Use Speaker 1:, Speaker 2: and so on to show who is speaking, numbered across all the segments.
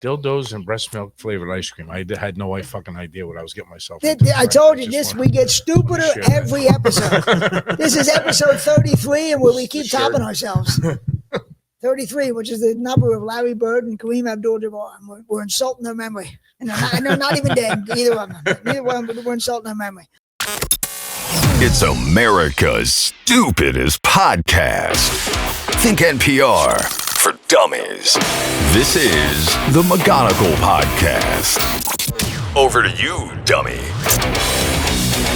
Speaker 1: Dildos and breast milk flavored ice cream. I had no fucking idea what I was getting myself into.
Speaker 2: I told you this. We get stupider every episode. This is episode 33, and where we keep topping ourselves. 33, which is the number of Larry Bird and Kareem Abdul-Jabbar. We're insulting their memory. And they're not even dead, either of them. Neither one, but we're insulting their memory.
Speaker 3: It's America's stupidest podcast. Think NPR for dummies. This is the McGonigal Podcast. Over to you, dummy.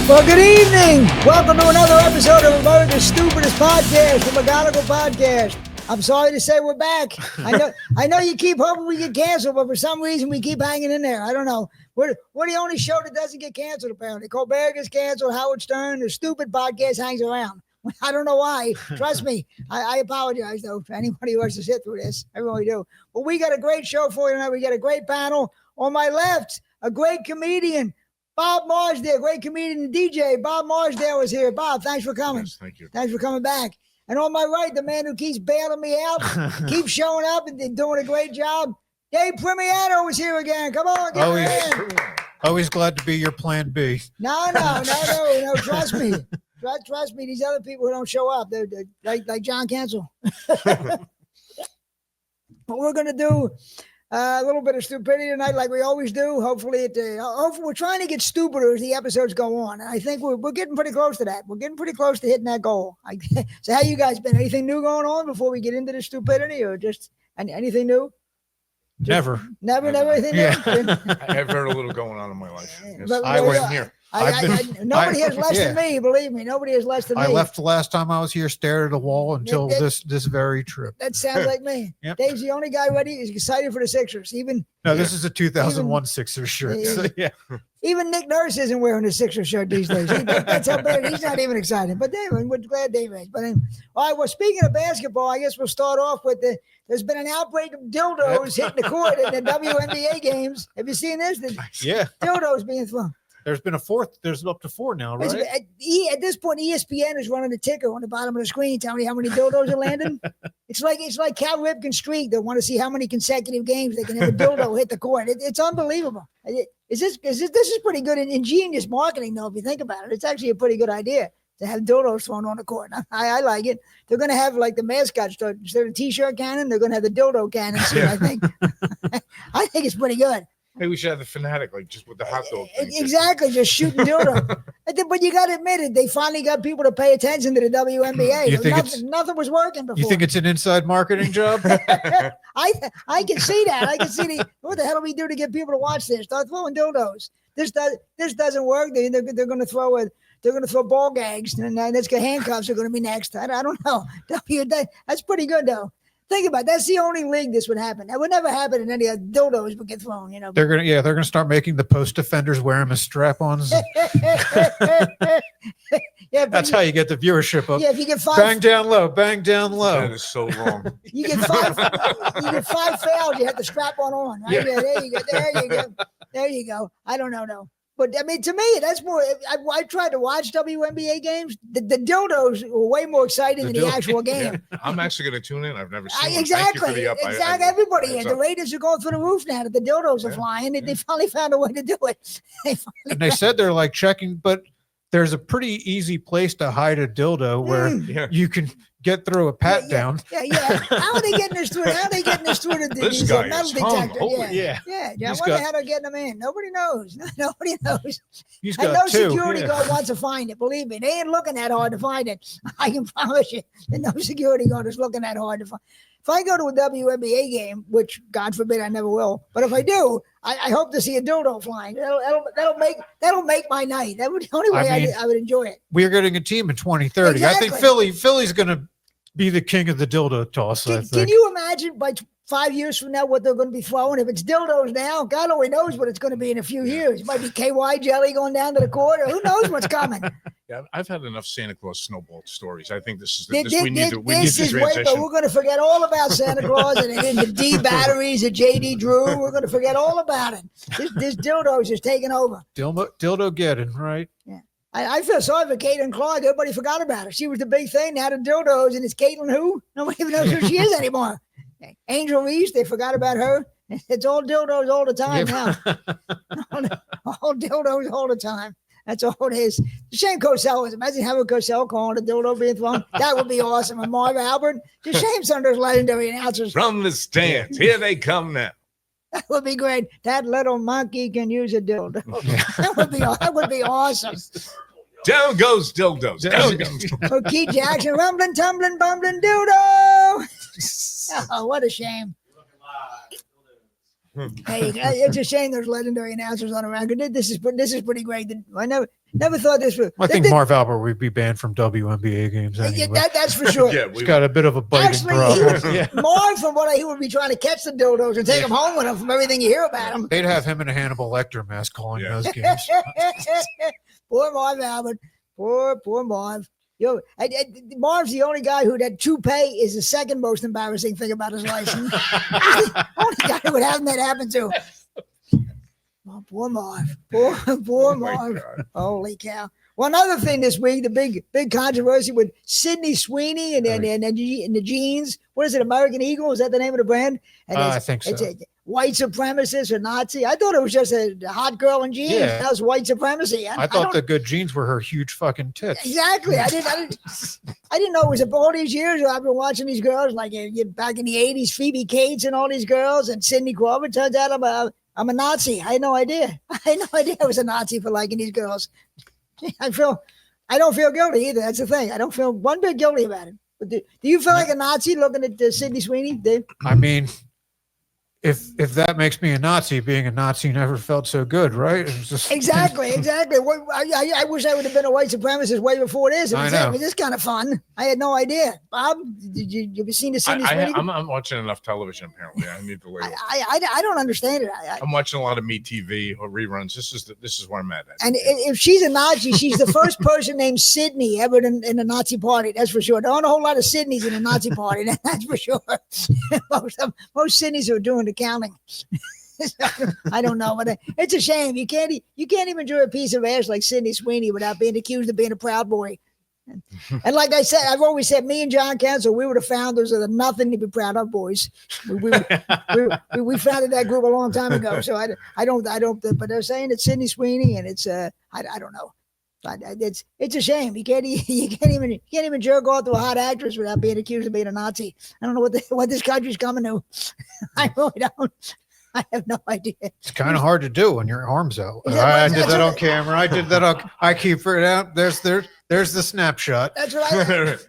Speaker 2: Well, good evening. Welcome to another episode of America's stupidest podcast, the McGonigal Podcast. I'm sorry to say we're back. I know you keep hoping we get canceled, but for some reason we keep hanging in there. I don't know. We're the only show that doesn't get canceled, apparently. Colbert gets canceled, Howard Stern, the stupid podcast hangs around. I don't know why. Trust me. I apologize, though, for anybody who has to sit through this. I really do. But we got a great show for you tonight. We got a great panel. On my left, a great comedian, Bob Marsdale, great comedian and DJ. Bob Marsdale is here. Bob, thanks for coming.
Speaker 1: Yes, thank you.
Speaker 2: Thanks for coming back. And on my right, the man who keeps bailing me out, keeps showing up and doing a great job. Dave Primiano is here again. Come on, get in.
Speaker 4: Always glad to be your plan B.
Speaker 2: No. Trust me. Trust me. These other people who don't show up, they're like John Cancel. But we're going to do a little bit of stupidity tonight, like we always do. Hopefully, we're trying to get stupider as the episodes go on. And I think we're getting pretty close to that. We're getting pretty close to hitting that goal. So how you guys been? Anything new going on before we get into the stupidity, or just anything new?
Speaker 4: Never
Speaker 2: anything new?
Speaker 1: I have very little going on in my life. Yes.
Speaker 4: I wasn't
Speaker 1: here.
Speaker 2: Nobody has less than me, believe me. Nobody has less than me.
Speaker 4: I left the last time I was here, stared at a wall until this very trip.
Speaker 2: That sounds like me.
Speaker 4: Yep.
Speaker 2: Dave's the only guy ready. He's excited for the Sixers.
Speaker 4: This is a 2001 Sixers shirt.
Speaker 2: Even Nick Nurse isn't wearing a Sixers shirt these days. That's how bad. He's not even excited. But Dave, we're glad Dave is. But all right. Well, speaking of basketball, I guess we'll start off with there's been an outbreak of dildos hitting the court in the WNBA games. Have you seen this?
Speaker 4: Yeah.
Speaker 2: Dildos being thrown.
Speaker 4: There's been a fourth. There's up to 4 now, right?
Speaker 2: At this point, ESPN is running a ticker on the bottom of the screen telling you how many dildos are landing. It's like Cal Ripken's streak. They want to see how many consecutive games they can have a dildo hit the court. It's unbelievable. This is pretty good and ingenious marketing, though, if you think about it. It's actually a pretty good idea to have dildos thrown on the court. I like it. They're going to have like the mascot start. Instead of the T-shirt cannon, they're going to have the dildo cannon soon, I think. I think it's pretty good.
Speaker 1: Maybe we should have the Fanatic, like just with the hot dog thing.
Speaker 2: Exactly, just shooting dildo. But you got to admit it, they finally got people to pay attention to the WNBA. Nothing was working before.
Speaker 4: You think it's an inside marketing job?
Speaker 2: I can see that. I can see what the hell do we do to get people to watch this? Start throwing dildos. This doesn't work. They're going to throw it. They're going to throw ball gags, and handcuffs are going to be next. I don't know. That's pretty good, though. Think about it. That's the only league this would happen. That would never happen in any other dildos would get thrown, you know.
Speaker 4: They're gonna start making the post defenders wear them as strap-ons. That's how you get the viership up.
Speaker 2: Yeah, if you get 5
Speaker 4: bang down low.
Speaker 1: That is so wrong.
Speaker 2: You get 5 fouls, you have the strap on, right? Yeah, there you go. I don't know though. But I mean, to me, that's more. I tried to watch WNBA games. The dildos were way more exciting than the actual game.
Speaker 1: Yeah. I'm actually going to tune in. I've never seen one.
Speaker 2: Exactly. Everybody is. The ratings are going through the roof now that the dildos are flying. They finally found a way to do it.
Speaker 4: They said they're like checking, but there's a pretty easy place to hide a dildo where you can get through a pat down.
Speaker 2: Yeah. How are they getting this through? How are they getting this through the metal detector? Yeah. I wonder how they're getting them in. Nobody knows. Nobody knows. And no security guard wants to find it. Believe me, they ain't looking that hard to find it. I can promise you that no security guard is looking that hard to find. If I go to a WNBA game, which God forbid I never will, but if I do, I hope to see a dildo flying. That'll make my night. That would be the only way I would enjoy it.
Speaker 4: We're getting a team in 2030. Exactly. I think Philly's going to be the king of the dildo toss.
Speaker 2: Can you imagine by 5 years from now what they're going to be throwing? If it's dildos now, God only knows what it's going to be in a few years. It might be KY jelly going down to the court, or who knows what's coming.
Speaker 1: Yeah, I've had enough Santa Claus snowball stories. I think this is we need to transition.
Speaker 2: But we're going to forget all about Santa Claus and the D batteries at JD Drew. We're going to forget all about it. This dildos is taking over.
Speaker 4: Dildo getting right.
Speaker 2: Yeah. I feel sorry for Caitlin Clark. Everybody forgot about her. She was the big thing. Now the dildos, and it's Caitlin who? Nobody even knows who she is anymore. Angel Reese, they forgot about her. It's all dildos all the time
Speaker 4: Yeah.
Speaker 2: now. all dildos all the time. That's all it is. Shame Cosell is. Imagine having Cosell calling a dildo being thrown. That would be awesome. And Marv Albert. Just shame some of those legendary announcers.
Speaker 1: From the stands, here they come now.
Speaker 2: That would be great. That little monkey can use a dildo. That would be awesome.
Speaker 1: Down goes dildos. Down goes.
Speaker 2: Oh, Keith Jackson, rumbling, tumbling, bumbling dildo. Oh, what a shame. Hey, it's a shame there's legendary announcers on the record. This is pretty great. I never thought this would.
Speaker 4: I think Marv Albert would be banned from WNBA games anyway.
Speaker 2: Yeah, that's for sure.
Speaker 1: Yeah,
Speaker 4: He's got a bit of a biting problem.
Speaker 2: Yeah. Marv, from what he would be trying to catch the dildos and take them home with him from everything you hear about him.
Speaker 4: They'd have him in a Hannibal Lecter mask calling those games.
Speaker 2: Poor Marv Albert. Poor Marv. Marv's the only guy who that toupee is the second most embarrassing thing about his life. He's the only guy who would have that happen to. Oh, poor Marv. Poor Marv. Holy cow. Well, another thing this week, the big controversy with Sydney Sweeney and the jeans. What is it, American Eagle? Is that the name of the brand? And
Speaker 4: I think so.
Speaker 2: It's a white supremacist or Nazi. I thought it was just a hot girl in jeans.
Speaker 4: Yeah.
Speaker 2: That was white supremacy.
Speaker 4: I thought the good jeans were her huge fucking tits.
Speaker 2: Exactly. I didn't know it was all these years. I've been watching these girls like back in the 80s, Phoebe Cates and all these girls and Sidney Crawford. Turns out I'm a Nazi. I had no idea. I was a Nazi for liking these girls. I don't feel guilty either. That's the thing. I don't feel one bit guilty about it. But do you feel like a Nazi looking at Sydney Sweeney, Dave?
Speaker 4: I mean, if that makes me a Nazi, being a Nazi never felt so good, right?
Speaker 2: Exactly. I wish I would have been a white supremacist way before this.
Speaker 4: I know.
Speaker 2: This is kind of fun. I had no idea. Bob, did you seen the Sydney Sweeney?
Speaker 1: I'm watching enough television, apparently. I need to label.
Speaker 2: I don't understand it.
Speaker 1: I'm watching a lot of Me TV or reruns. This is where I'm at.
Speaker 2: And if she's a Nazi, she's the first person named Sydney ever in the Nazi party. That's for sure. There aren't a whole lot of Sydneys in the Nazi party. That's for sure. Most Sydneys are doing the counting. I don't know, but it's a shame. You can't even enjoy a piece of ass like Sydney Sweeney without being accused of being a Proud Boy. And like I said, I've always said, me and John Council, we were the founders of the Nothing to Be Proud of Boys. We founded that group a long time ago. So I don't. But they're saying it's Sydney Sweeney, and it's I don't know. It's a shame. You can't even jerk off to a hot actress without being accused of being a Nazi. I don't know what this country's coming to. I really don't. I have no idea.
Speaker 4: It's kind of hard to do when your arm's out.
Speaker 2: Yeah,
Speaker 4: I did that on camera. I did that on. I keep it out. There's the snapshot.
Speaker 2: That's what I always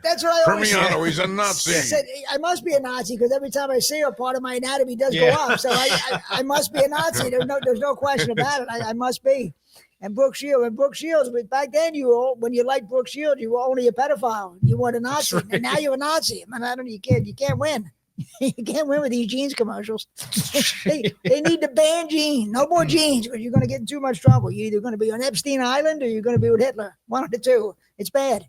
Speaker 2: said.
Speaker 1: Permiano, he's a Nazi.
Speaker 2: I said, I must be a Nazi because every time I see her, part of my anatomy does go up. So I must be a Nazi. There's no question about it. I must be. And Brooke Shields, but back then when you liked Brooke Shields, you were only a pedophile. You weren't a Nazi. Right. And now you're a Nazi. I mean, you can't win. You can't win with these jeans commercials. they need to ban jeans. No more jeans because you're going to get in too much trouble. You're either going to be on Epstein Island or you're going to be with Hitler. One of the two. It's bad.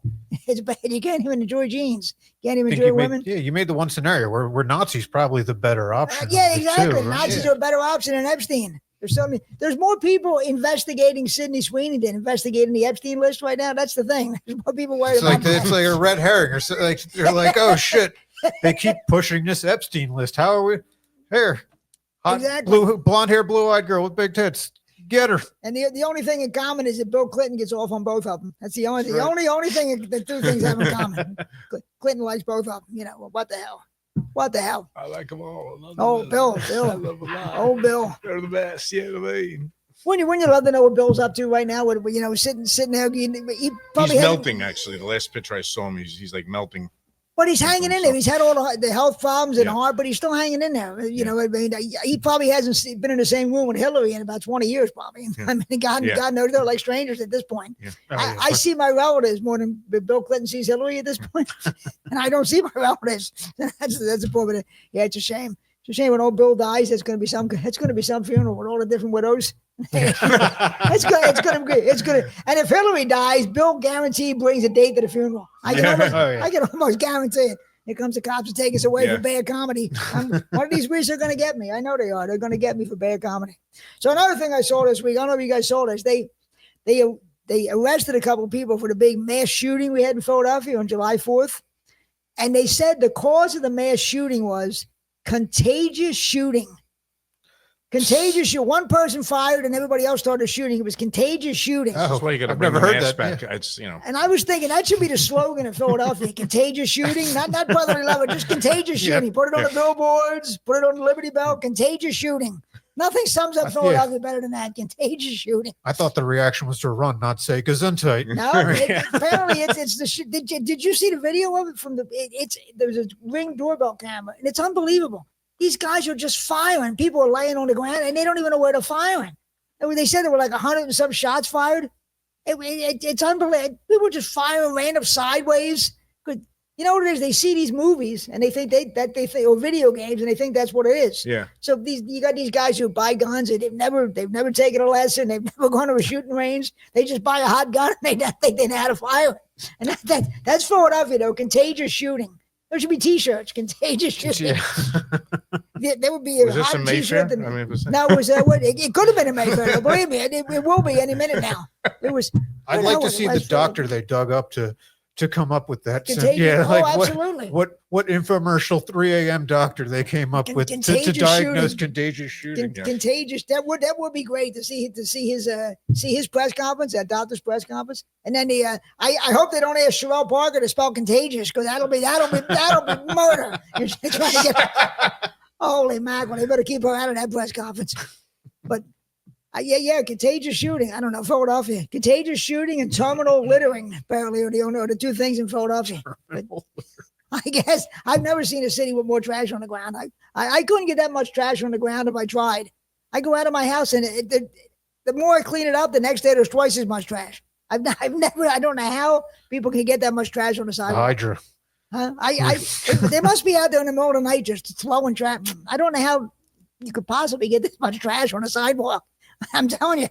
Speaker 2: It's bad. You can't even enjoy jeans. You can't even enjoy women.
Speaker 4: You made the one scenario where Nazis probably the better option.
Speaker 2: Yeah, exactly. Too, right? Nazis are a better option than Epstein. There's more people investigating Sydney Sweeney than investigating the Epstein list right now. That's the thing. There's more people worried about that.
Speaker 4: It's like a red herring, or so, like they're like, oh shit, they keep pushing this Epstein list. How are we? Here, hot, exactly. Blonde hair, blue-eyed girl with big tits. Get her.
Speaker 2: And the only thing in common is that Bill Clinton gets off on both of them. That's the only thing that two things have in common. Clinton likes both of them. You know what the hell? What the hell?
Speaker 1: I like them all.
Speaker 2: Oh, Bill.
Speaker 1: I love them all.
Speaker 2: Oh, Bill.
Speaker 1: They're the best. Yeah, I mean.
Speaker 2: Wouldn't you love to know what Bill's up to right now? Sitting there. He probably
Speaker 1: he's melting, actually. The last picture I saw him, he's like melting.
Speaker 2: But he's hanging in there. He's had all the health problems and heart, but he's still hanging in there. You know, I mean, he probably hasn't been in the same room with Hillary in about 20 years, probably. I mean, God knows they're like strangers at this point. Yeah. I see my relatives more than Bill Clinton sees Hillary at this point, and I don't see my relatives. That's the point. But yeah, it's a shame. It's a shame when old Bill dies. It's going to be some funeral with all the different widows. It's good. And if Hillary dies, Bill guaranteed brings a date to the funeral. I can almost guarantee it. Here comes the cops to take us away for bad comedy. One of these weeks they're going to get me. I know they are. They're going to get me for bad comedy. So another thing I saw this week, I don't know if you guys saw this. They arrested a couple of people for the big mass shooting we had in Philadelphia on July 4th. And they said the cause of the mass shooting was contagious shooting. Contagious. One person fired and everybody else started shooting. It was contagious shooting.
Speaker 1: That's why you got to
Speaker 4: I've
Speaker 1: bring
Speaker 4: never
Speaker 1: the
Speaker 4: heard
Speaker 1: mask
Speaker 4: that,
Speaker 1: back. It's
Speaker 2: And I was thinking that should be the slogan in Philadelphia: contagious shooting, not brotherly love, just contagious shooting. Put it on the billboards, put it on the Liberty Bell. Contagious shooting. Nothing sums up Philadelphia better than that. Contagious shooting.
Speaker 4: I thought the reaction was to run, not say Gesundheit.
Speaker 2: No, apparently it's the shit. Did you see the video of it there's a Ring doorbell camera, and it's unbelievable. These guys are just firing. People are laying on the ground, and they don't even know where they're firing. And they said there were like 100 and some shots fired. It's unbelievable. People were just firing random sideways. You know what it is? They see these movies, and they think or video games, and they think that's what it is.
Speaker 1: Yeah.
Speaker 2: So you got these guys who buy guns, and they've never taken a lesson. They've never gone to a shooting range. They just buy a hot gun, and they don't think they know how to fire it. And that's Philadelphia, though. Contagious shooting. There should be T-shirts. Contagious shooting. Yeah. There would be a
Speaker 1: was this
Speaker 2: hot
Speaker 1: a Mayfair?
Speaker 2: T-shirt.
Speaker 1: I mean,
Speaker 2: No, it was. It could have been a Mayfair. Believe me, it will be any minute now. It was.
Speaker 4: I'd like to see the doctor they dug up to come up with that.
Speaker 2: Absolutely.
Speaker 4: What infomercial 3 a.m. doctor they came up with to diagnose contagious shooting.
Speaker 2: Contagious. That would be great to see his press conference, that doctor's press conference. And then I hope they don't ask Sherelle Parker to spell contagious, because that'll be murder. You're trying to get holy mackerel. They better keep her out of that press conference. But contagious shooting. I don't know, Philadelphia. Contagious shooting and terminal littering apparently are the two things in Philadelphia. But I guess I've never seen a city with more trash on the ground. I couldn't get that much trash on the ground if I tried. I go out of my house and the more I clean it up, the next day there's twice as much trash. I don't know how people can get that much trash on the sidewalk.
Speaker 4: Hydra.
Speaker 2: They must be out there in the middle of the night just throwing trash. I don't know how you could possibly get this much trash on the sidewalk. I'm telling you,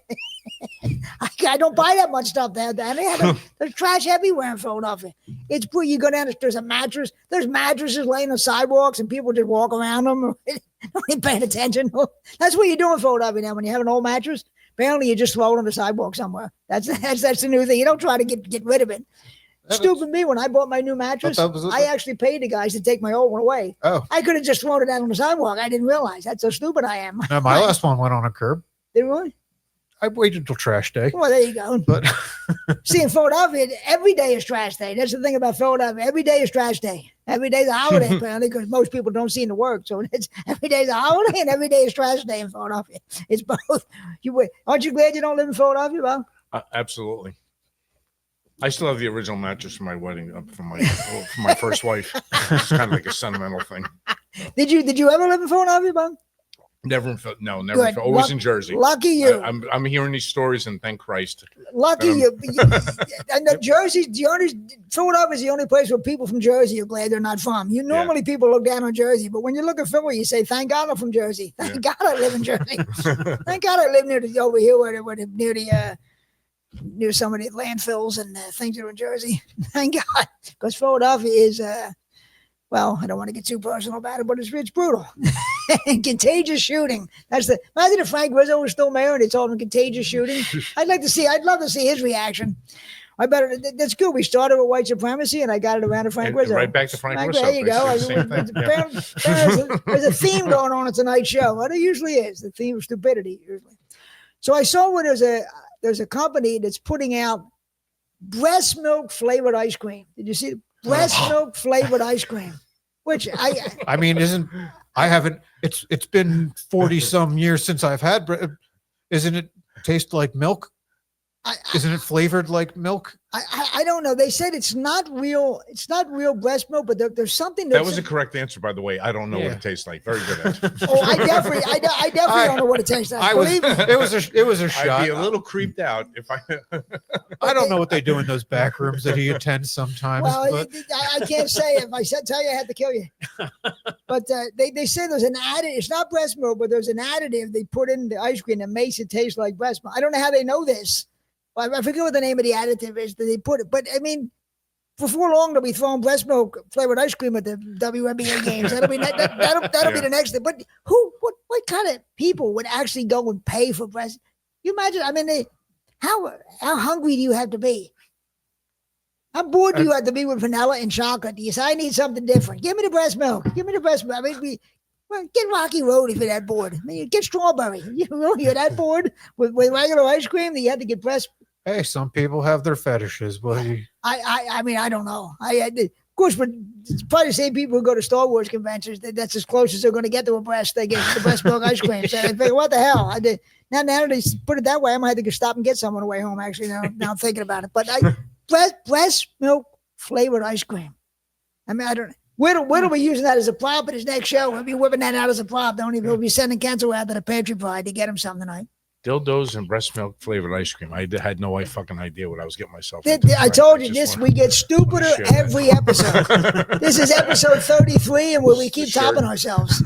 Speaker 2: I don't buy that much stuff there. There's trash everywhere in Philadelphia. It's poor. You go down, there's a mattress. There's mattresses laying on sidewalks, and people just walk around them. Nobody paying attention. That's what you do in Philadelphia now. When you have an old mattress, apparently you just throw it on the sidewalk somewhere. That's the new thing. You don't try to get rid of it. Stupid me, when I bought my new mattress, I actually paid the guys to take my old one away.
Speaker 4: Oh.
Speaker 2: I could have just thrown it out on the sidewalk. I didn't realize. That's so stupid I am.
Speaker 4: No, my last one went on a curb.
Speaker 2: Did it really?
Speaker 4: I waited until trash day.
Speaker 2: Well, there you go.
Speaker 4: But
Speaker 2: see, in Philadelphia, every day is trash day. That's the thing about Philadelphia. Every day is trash day. Every day is a holiday, apparently, because most people don't seem to work. So it's every day is a holiday and every day is trash day in Philadelphia. It's both. Aren't you glad you don't live in Philadelphia, Bob?
Speaker 1: Absolutely. I still have the original mattress for my wedding from my first wife. It's kind of like a sentimental thing.
Speaker 2: Did you ever live in Philadelphia, Bob?
Speaker 1: Never. Always in Jersey.
Speaker 2: Lucky you.
Speaker 1: I'm hearing these stories, and thank Christ.
Speaker 2: Lucky you. And the Jersey's Philadelphia is the only place where people from Jersey are glad they're not from. Normally people look down on Jersey, but when you look at Philly, you say, "Thank God I'm from Jersey. Thank God I live in Jersey. Thank God I live over here near some of the landfills and things that are in Jersey. Thank God, because Philadelphia is." Well, I don't want to get too personal about it, but it's brutal. And contagious shooting. Imagine if Frank Rizzo was still mayor and they told him contagious shooting. I'd love to see his reaction. That's good. We started with white supremacy, and I got it around to Frank Rizzo.
Speaker 1: Right back to Frank Rizzo.
Speaker 2: There you go.
Speaker 1: Same thing.
Speaker 2: There's a theme going on at tonight's show. Well, there usually is. The theme of stupidity, usually. So I saw where there's a company that's putting out breast milk flavored ice cream. Did you see it? Breast milk flavored ice cream, which
Speaker 4: I mean, it's been 40 some years since I've had isn't it taste like milk? Isn't it flavored like milk?
Speaker 2: I don't know. They said it's not real breast milk, but there's something
Speaker 1: that was the correct answer, by the way. I don't know what it tastes like. Very good answer.
Speaker 2: Oh, I definitely don't know what it tastes like.
Speaker 4: It was a shot.
Speaker 1: I'd be a little creeped out if I
Speaker 4: I don't know what they do in those back rooms that he attends sometimes.
Speaker 2: Well,
Speaker 4: but
Speaker 2: I can't say. If I tell you, I had to kill you. But they say there's an additive. It's not breast milk, but there's an additive they put in the ice cream that makes it taste like breast milk. I don't know how they know this. I forget what the name of the additive is that they put it, but I mean, before long they'll be throwing breast milk flavored ice cream at the WNBA games. That'll be the next thing. But what kind of people would actually go and pay for breast? You imagine? I mean, how hungry do you have to be? How bored do you have to be with vanilla and chocolate? Do you say I need something different? Give me the breast milk. Give me the breast milk. I mean, Well, get Rocky Road if you're that bored. I mean, get Strawberry. You're that bored with regular ice cream that you have to get breast.
Speaker 4: Hey, some people have their fetishes. Well,
Speaker 2: I mean, I don't know. Of course, but it's probably the same people who go to Star Wars conventions. That's as close as they're going to get to a breast. They get the breast milk ice cream. So I figure, what the hell? Now that they put it that way, I might have to stop and get some on the way home. Actually, now I'm thinking about it. But breast milk flavored ice cream. I mean, I don't. We'll be using that as a prop at his next show. We'll be whipping that out as a prop. We'll be sending Kenzo out to the pantry pride to get him something tonight.
Speaker 1: Dildos and breast milk flavored ice cream. I had no fucking idea what I was getting myself into.
Speaker 2: I told you this. We get stupider every episode. This is episode 33, and where we keep topping ourselves.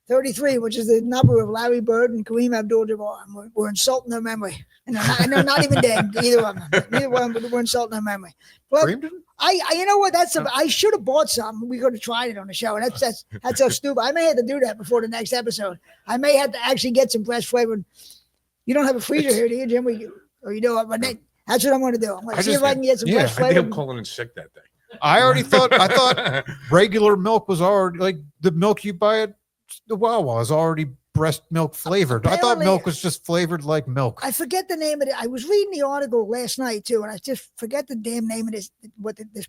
Speaker 2: 33, which is the number of Larry Bird and Kareem Abdul-Jabbar. We're insulting their memory. And they're not even dead, either of them. Neither one, but we're insulting their memory. Well, you know what? I should have bought some. We could have tried it on the show. And that's so stupid. I may have to do that before the next episode. I may have to actually get some breast flavored. You don't have a freezer here, do you, Jim? Or you do? But that's what I'm going to do. I'm going to see if I can get some breast flavored.
Speaker 1: I think I'm calling in sick that day.
Speaker 4: I thought regular milk was already like the milk you buy at the Wawa is already breast milk flavored. I thought milk was just flavored like milk.
Speaker 2: I forget the name of it. I was reading the article last night too, and I just forget the damn name of this. This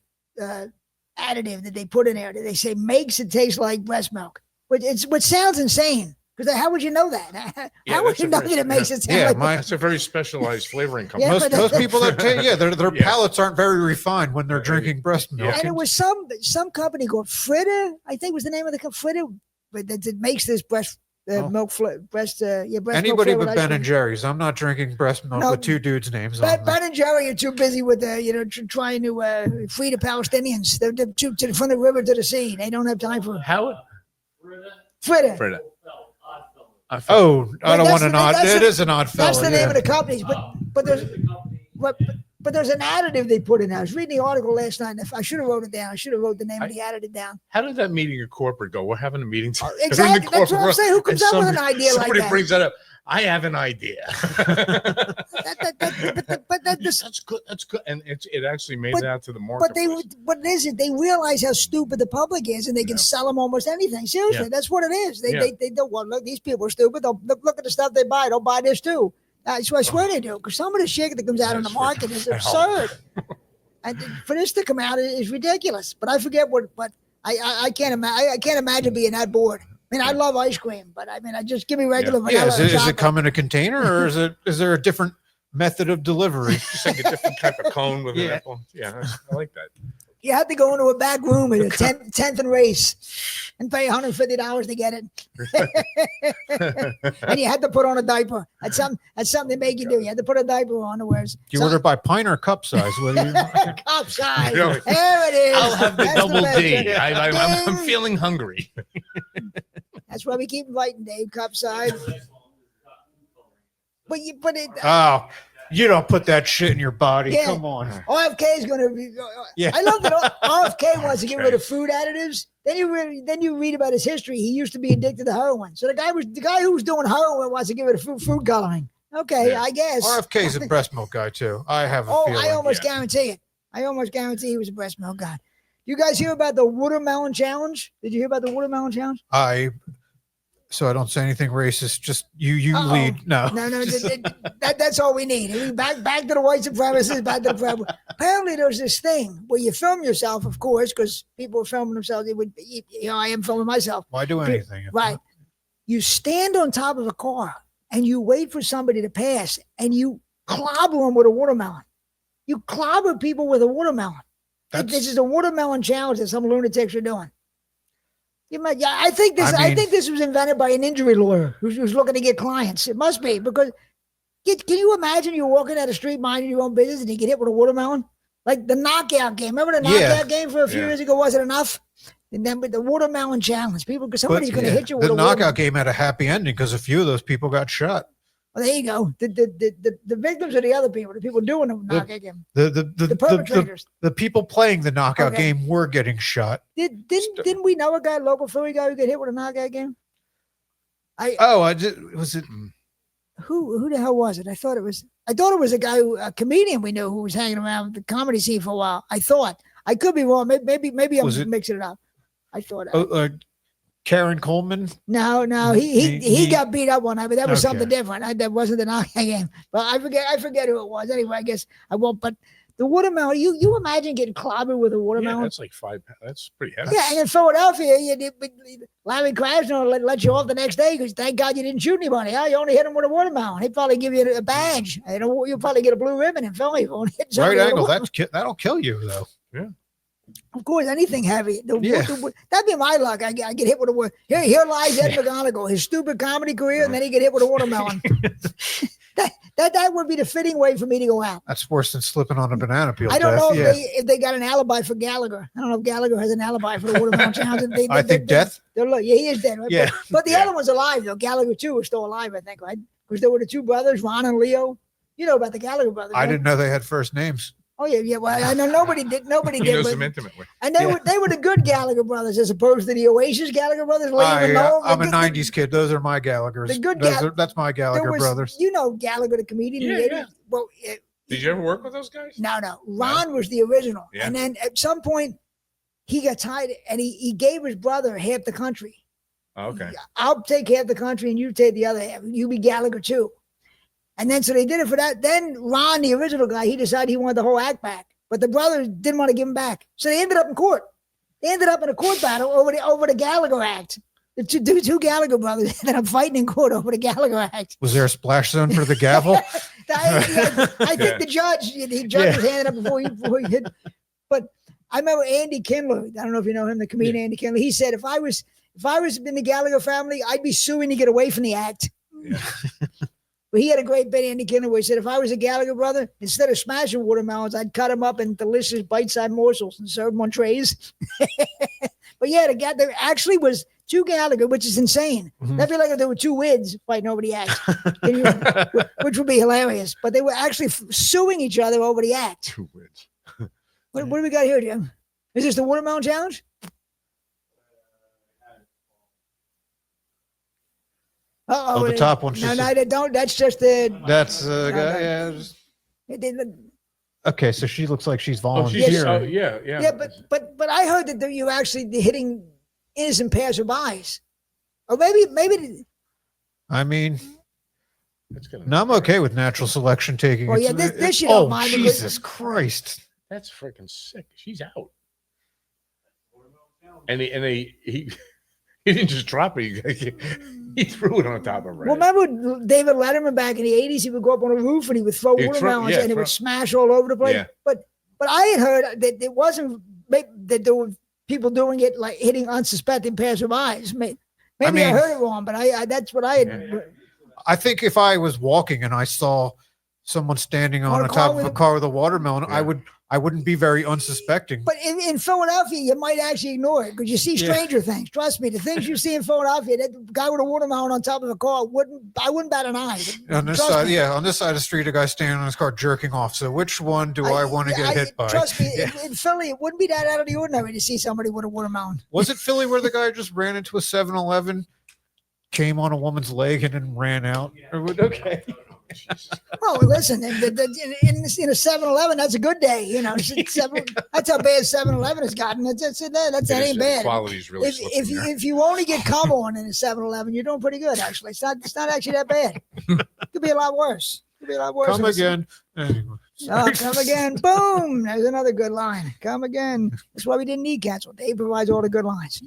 Speaker 2: additive that they put in there that they say makes it taste like breast milk, which sounds insane. Because how would you know that? How would you know that it makes it sound like
Speaker 1: it's a very specialized flavoring company.
Speaker 4: Most people that their palates aren't very refined when they're drinking breast milk.
Speaker 2: And it was some company called Fritter, I think was the name of the company, Fritter, but that makes this breast milk breast.
Speaker 4: Anybody but Ben and Jerry's. I'm not drinking breast milk with two dudes' names on it.
Speaker 2: Ben and Jerry are too busy with trying to free the Palestinians. They're from the river to the sea. They don't have time for Fritter.
Speaker 4: I don't want an odd. It is an odd fellow.
Speaker 2: That's the name of the companies, but there's an additive they put in there. I was reading the article last night, and I should have wrote it down. I should have wrote the name of the additive down.
Speaker 1: How did that meeting in corporate go? We're having a meeting.
Speaker 2: Exactly. That's what I'm saying. Who comes up with an idea like that?
Speaker 1: Somebody brings that up. I have an idea. That's good. That's good. And it actually made it out to the market.
Speaker 2: But they realize how stupid the public is, and they can sell them almost anything. Seriously, that's what it is. They don't want look. These people are stupid. They'll look at the stuff they buy. They'll buy this too. I swear they do. Because some of the shit that comes out on the market is absurd. And for this to come out is ridiculous. But I forget what. But I can't imagine. I can't imagine being that bored. I mean, I love ice cream, but I mean, I just give me regular vanilla.
Speaker 4: Is it come in a container, or is there a different method of delivery?
Speaker 1: Just like a different type of cone with an apple. Yeah, I like that.
Speaker 2: You have to go into a back room at a 10th and race and pay $150 to get it. And you had to put on a diaper. That's something they make you do. You had to put a diaper on to wear.
Speaker 4: Do you order by pint or cup size?
Speaker 2: Cup size. Really? There it is.
Speaker 1: I'll have the double D. I'm feeling hungry.
Speaker 2: That's why we keep inviting Dave. Cup size. But
Speaker 4: you don't put that shit in your body. Yeah. Come on.
Speaker 2: RFK is going to be. I love that RFK wants to get rid of food additives. Then you read about his history. He used to be addicted to heroin. So the guy who was doing heroin wants to get rid of food coloring. Okay, I guess.
Speaker 4: RFK's a breast milk guy too. I have a feeling.
Speaker 2: I almost guarantee it. I almost guarantee he was a breast milk guy. You guys hear about the watermelon challenge? Did you hear about the watermelon challenge?
Speaker 4: So I don't say anything racist. Just you lead. No.
Speaker 2: That's all we need. Back to the white supremacists. Back to the problem. Apparently, there's this thing where you film yourself, of course, because people are filming themselves. I am filming myself.
Speaker 4: Why do anything?
Speaker 2: Right. You stand on top of a car and you wait for somebody to pass, and you clobber them with a watermelon. You clobber people with a watermelon. This is a watermelon challenge that some lunatics are doing. I think this was invented by an injury lawyer who's looking to get clients. It must be, because can you imagine you're walking down the street minding your own business and you get hit with a watermelon? Like the knockout game. Remember the knockout game for a few years ago? Was it enough? And then with the watermelon challenge, because somebody's going to hit you with a watermelon. The
Speaker 4: knockout game had a happy ending because a few of those people got shot.
Speaker 2: Well, there you go. The victims are the other people, the people doing the knockout game. The perpetrators.
Speaker 4: The people playing the knockout game were getting shot.
Speaker 2: Didn't we know a local Philly guy who got hit with a knockout game?
Speaker 4: Was it?
Speaker 2: Who the hell was it? I thought it was a guy, a comedian we knew who was hanging around the comedy scene for a while. I thought. I could be wrong. Maybe I'm mixing it up. I thought.
Speaker 4: Karen Coleman.
Speaker 2: No, he got beat up one night, but that was
Speaker 4: Okay.
Speaker 2: something different. That wasn't the knockout game. But I forget who it was. Anyway, I guess I won't. But the watermelon, you imagine getting clobbered with a
Speaker 1: Yeah,
Speaker 2: watermelon?
Speaker 1: that's like 5 pounds. That's pretty heavy.
Speaker 2: Yeah, and in Philadelphia, Larry Krasner let you off the next day because thank God you didn't shoot anybody. You only hit him with a watermelon. He'd probably give you a badge. You'll probably get a blue ribbon in Philly.
Speaker 4: Right angle. That'll kill you though.
Speaker 1: Yeah.
Speaker 2: Of course, anything heavy.
Speaker 4: Yeah.
Speaker 2: That'd be my luck. I get hit with a watermelon. Here lies Ed McGonigal, his stupid comedy career, and then he get hit with a watermelon. That would be the fitting way for me to go out.
Speaker 4: That's worse than slipping on a banana peel.
Speaker 2: I don't
Speaker 4: Death.
Speaker 2: know
Speaker 4: Yeah.
Speaker 2: if they got an alibi for Gallagher. I don't know if Gallagher has an alibi for the watermelon challenge.
Speaker 4: I think death.
Speaker 2: Yeah, he is dead. Right?
Speaker 4: Yeah.
Speaker 2: But the other one's alive, though. Gallagher, too, is still alive, I think, right? Because there were the two brothers, Ron and Leo. You know about the Gallagher brothers.
Speaker 4: I
Speaker 2: right?
Speaker 4: didn't know they had first names.
Speaker 2: Oh, yeah. Well, I know nobody did. Nobody
Speaker 1: He
Speaker 2: did.
Speaker 1: knows
Speaker 2: But,
Speaker 1: them intimately.
Speaker 2: and they were the good Gallagher brothers as opposed to the Oasis Gallagher brothers.
Speaker 4: I'm a 90s kid. Those are my Gallaghers.
Speaker 2: The good
Speaker 4: That's my Gallagher brothers.
Speaker 2: You know Gallagher, the comedian. in the
Speaker 1: Yeah,
Speaker 2: 80s?
Speaker 1: yeah.
Speaker 2: Well,
Speaker 1: Did you ever work with those guys?
Speaker 2: No. Ron was the original.
Speaker 1: Yeah.
Speaker 2: And then at some point, he got tired and he gave his brother half the country.
Speaker 1: Oh, okay.
Speaker 2: I'll take half the country and you take the other half. You be Gallagher too. And then so they did it for that. Then Ron, the original guy, he decided he wanted the whole act back. But the brothers didn't want to give him back. So they ended up in court. They ended up in a court battle over the Gallagher act. The two Gallagher brothers ended up fighting in court over the Gallagher act.
Speaker 4: Was there a splash zone for the gavel?
Speaker 2: I think the judge, he judge his hand up before he hit. But I remember Andy Kindler. I don't know if you know him, the comedian Andy Kindler. He said, if I was in the Gallagher family, I'd be suing to get away from the act.
Speaker 1: Yeah.
Speaker 2: But he had a great bit, Andy Kindler, where he said, if I was a Gallagher brother, instead of smashing watermelons, I'd cut them up in delicious bite-sized morsels and serve them on trays. But yeah, there actually was two Gallagher, which is insane.
Speaker 4: Mhm.
Speaker 2: That'd be like if there were two Wids fighting over the act, which would be hilarious. But they were actually suing each other over the act.
Speaker 1: 2 wins.
Speaker 2: What do we got here, Jim? Is this the watermelon challenge?
Speaker 4: Oh, the top one's
Speaker 2: No,
Speaker 4: just.
Speaker 2: they don't. That's just the.
Speaker 4: That's
Speaker 2: no.
Speaker 4: yeah.
Speaker 2: They-
Speaker 4: Okay, so she looks like she's
Speaker 1: Oh, she's,
Speaker 4: volunteering.
Speaker 1: yeah.
Speaker 2: Yeah, but I heard that you actually hitting innocent passerbys, or maybe.
Speaker 4: I mean,
Speaker 1: That's gonna,
Speaker 4: no, I'm okay with natural selection taking.
Speaker 2: Well,
Speaker 4: it.
Speaker 2: yeah, this you don't mind because-
Speaker 4: Jesus Christ!
Speaker 1: That's freaking sick. She's out. And he didn't just drop it. He threw it on top of her.
Speaker 2: Well, remember David Letterman back in the 80s? He would go up on a roof and he would throw
Speaker 1: He'd throw-
Speaker 2: watermelons
Speaker 1: yeah,
Speaker 2: and it
Speaker 1: throw-
Speaker 2: would smash all over the place.
Speaker 1: Yeah.
Speaker 2: But I had heard that it wasn't that there were people doing it like hitting unsuspecting passerbys. Maybe I
Speaker 4: mean-
Speaker 2: heard it wrong, but I that's what I had.
Speaker 4: I think if I was walking and I saw someone standing on
Speaker 2: On a
Speaker 4: the
Speaker 2: car
Speaker 4: top of
Speaker 2: with
Speaker 4: a
Speaker 2: a-
Speaker 4: car with a watermelon,
Speaker 1: Yeah.
Speaker 4: I wouldn't be very unsuspecting.
Speaker 2: But in Philadelphia, you might actually ignore it because you see
Speaker 4: Yeah.
Speaker 2: stranger things. Trust me, the things you see in Philadelphia, that guy with a watermelon on top of a car I wouldn't bat an eye.
Speaker 4: On this
Speaker 2: Trust
Speaker 4: side,
Speaker 2: me.
Speaker 4: on this side of the street, a guy standing on his car jerking off. So which one do I want to get hit by?
Speaker 2: Trust me,
Speaker 4: Yeah.
Speaker 2: in Philly, it wouldn't be that out of the ordinary to see somebody with a watermelon.
Speaker 4: Was it Philly where the guy just ran into a 7-Eleven, came on a woman's leg, and then ran out? Okay.
Speaker 2: Well, listen, in a 7-Eleven, that's a good day. You know, that's how bad 7-Eleven has gotten. That ain't bad.
Speaker 1: Quality's really slipping there.
Speaker 2: If you only get cum on in a 7-Eleven, you're doing pretty good. Actually, it's not actually that bad. Could be a lot worse. Could be a lot worse.
Speaker 4: Come again. Anyway.
Speaker 2: Oh, come again. Boom. There's another good line. Come again. That's why we didn't need cancel. Dave provides all the good lines.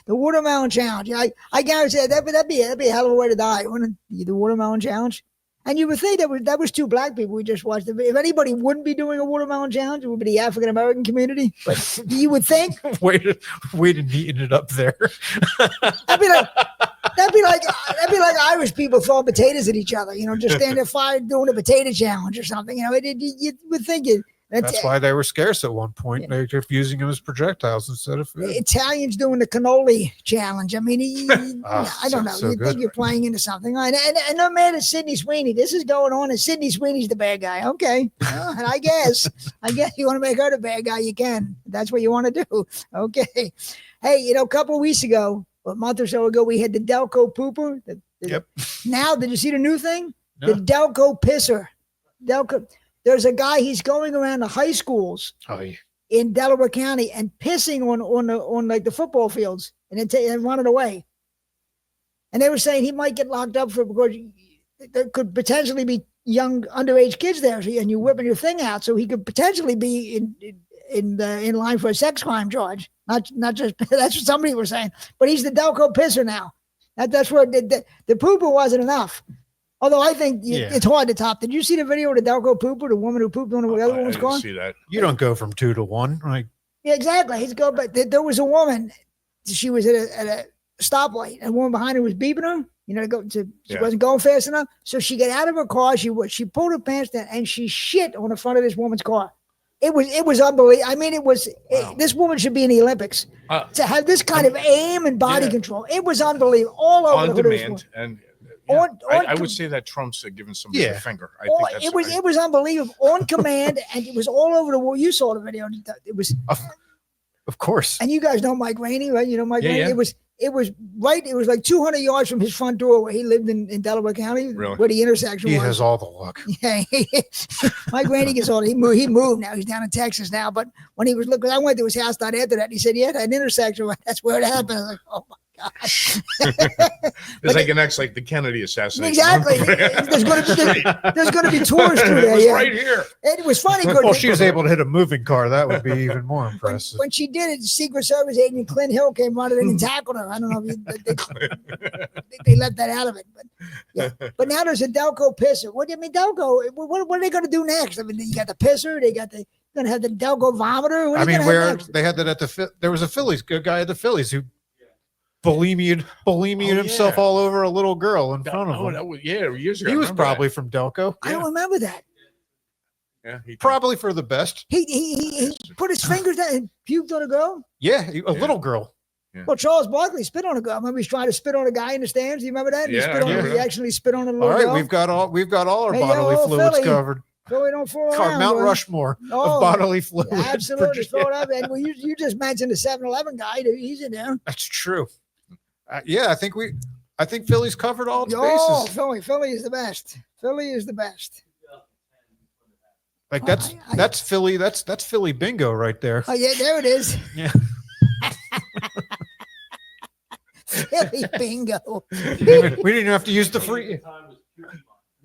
Speaker 2: The watermelon challenge. I guarantee that'd be a hell of a way to die, wouldn't it? The watermelon challenge. And you would think that was two black people we just watched. If anybody wouldn't be doing a watermelon challenge, it would be the African American community. But you would think
Speaker 4: Way to neaten it up there.
Speaker 2: that'd be like Irish people throwing potatoes at each other. You know, just standing there fire doing a potato challenge or something. You know, you would think it.
Speaker 4: That's why they were scarce at one point. They kept using them as projectiles instead of food.
Speaker 2: Italians doing the cannoli challenge. I mean, I don't know.
Speaker 4: so
Speaker 2: You
Speaker 4: good.
Speaker 2: think you're playing into something. And I'm mad at Sydney Sweeney. This is going on, and Sydney Sweeney's the bad guy. Okay. Well, and I guess you want to make her the bad guy, you can. That's what you want to do. Okay. Hey, a couple of weeks ago, a month or so ago, we had the Delco pooper.
Speaker 4: Yep.
Speaker 2: Now, did you see the new thing?
Speaker 4: No.
Speaker 2: The Delco pisser. There's a guy, he's going around to high schools.
Speaker 4: Oh,
Speaker 2: in Delaware County and pissing on like the football fields and then running away. And they were saying he might get locked up because there could potentially be young underage kids there, and you're whipping your thing out, so he could potentially be in line for a sex crime charge. Not just that's what somebody was saying, but he's the Delco pisser now. That's where the pooper wasn't enough. Although I think it's hard to top. Did you see the video of the Delco pooper, the woman who pooped on the other woman's car?
Speaker 1: I didn't see that.
Speaker 4: You don't go from 2 to 1, right?
Speaker 2: Yeah, exactly. He's go, but there was a woman. She was at a stoplight, and a woman behind her was beeping her. She wasn't going fast enough, so she got out of her car. She pulled her pants down and she shit on the front of this woman's car. It was unbelievable. I mean, this woman should be in the Olympics to have this kind of aim and body control. It was unbelievable, all over
Speaker 1: on
Speaker 2: the
Speaker 1: demand. And I would say that Trump's giving somebody a finger. I think that's
Speaker 2: it was unbelievable, on command, and it was all over the world. You saw the video. It was,
Speaker 4: of course.
Speaker 2: And you guys know Mike Rainey, right? You know Mike Rainey.
Speaker 1: Yeah.
Speaker 2: It was right. It was like 200 yards from his front door where he lived in Delaware County, where the intersection was.
Speaker 4: He has all the luck.
Speaker 2: Yeah, Mike Rainey gets older. He moved now. He's down in Texas now. But when he was looking, I went to his house not after that. And he said, "Yeah, that intersection. That's where it happened." I was like, "Oh my God!"
Speaker 1: It's like like the Kennedy assassination.
Speaker 2: Exactly. There's going to be tours through there.
Speaker 1: It was right here.
Speaker 2: It was funny.
Speaker 4: Well, she was able to hit a moving car. That would be even more impressive.
Speaker 2: When she did it, Secret Service agent Clint Hill came running in and tackled her. I don't know if they left that out of it, but now there's a Delco pisser. What do you mean, Delco? What are they going to do next? I mean, you got the pisser. They got the going to have the Delco vomiter.
Speaker 4: Where they had that at there was a good guy at the Phillies who bulimied himself all over a little girl in front of him.
Speaker 1: Years ago.
Speaker 4: He was probably from Delco.
Speaker 2: I don't remember that.
Speaker 1: Yeah,
Speaker 4: probably for the best.
Speaker 2: He put his fingers down and puked on a girl.
Speaker 4: Yeah, a little girl.
Speaker 1: Yeah.
Speaker 2: Well, Charles Barkley spit on a girl. I remember he's trying to spit on a guy in the stands. Do you remember that? He actually spit on a little girl.
Speaker 4: We've got all our bodily fluids covered.
Speaker 2: So we don't fall around.
Speaker 4: Mount Rushmore of bodily fluid.
Speaker 2: Absolutely. Throw it up. And you just mentioned the 7-Eleven guy. He's in there.
Speaker 4: That's true. I think Philly's covered all its bases.
Speaker 2: Philly is the best. Philly is the best.
Speaker 4: Like that's Philly. That's Philly bingo right there.
Speaker 2: Oh yeah, there it is.
Speaker 4: Yeah.
Speaker 2: Philly bingo.
Speaker 4: We didn't have to use the free.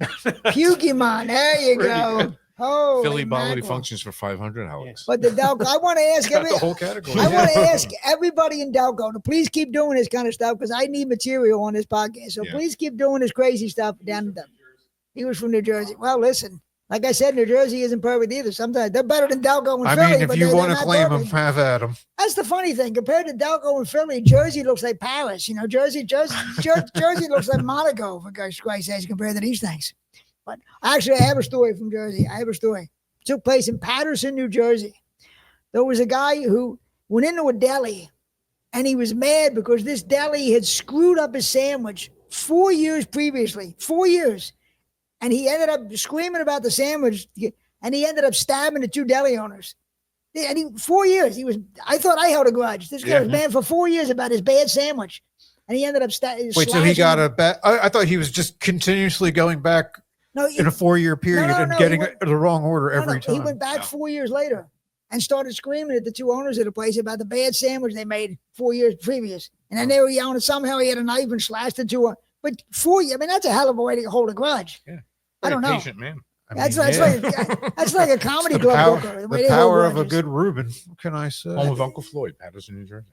Speaker 2: Pukemon. There you go. Oh,
Speaker 1: Philly bodily functions for 500, Alex.
Speaker 2: But the Delco, I want to ask
Speaker 4: the whole category.
Speaker 2: I want to ask everybody in Delco to please keep doing this kind of stuff because I need material on this podcast. So please keep doing this crazy stuff down there. He was from New Jersey. Well, listen, like I said, New Jersey isn't perfect either. Sometimes they're better than Delco and Philly.
Speaker 4: If you want to claim them, have at them.
Speaker 2: That's the funny thing. Compared to Delco and Philly, Jersey looks like Paris. Jersey looks like Monaco, for Christ's sake, compared to these things. But actually, I have a story from Jersey. It took place in Paterson, New Jersey. There was a guy who went into a deli, and he was mad because this deli had screwed up his sandwich 4 years previously. 4 years. And he ended up screaming about the sandwich, and he ended up stabbing the 2 deli owners. And 4 years. I thought I held a grudge. This guy was banned for 4 years about his bad sandwich. And he ended up
Speaker 4: Wait, so he got a bad... I thought he was just continuously going back in a 4-year period and getting the wrong order every time.
Speaker 2: He went back 4 years later and started screaming at the 2 owners of the place about the bad sandwich they made 4 years previous. And then they were yelling, somehow he had a knife and slashed the 2. But 4 years, that's a hell of a way to hold a grudge. Yeah. I don't know.
Speaker 1: Patient man.
Speaker 2: That's like a comedy club booker.
Speaker 4: The power of a good Reuben. What can I say?
Speaker 1: Home of Uncle Floyd, Patterson, New Jersey.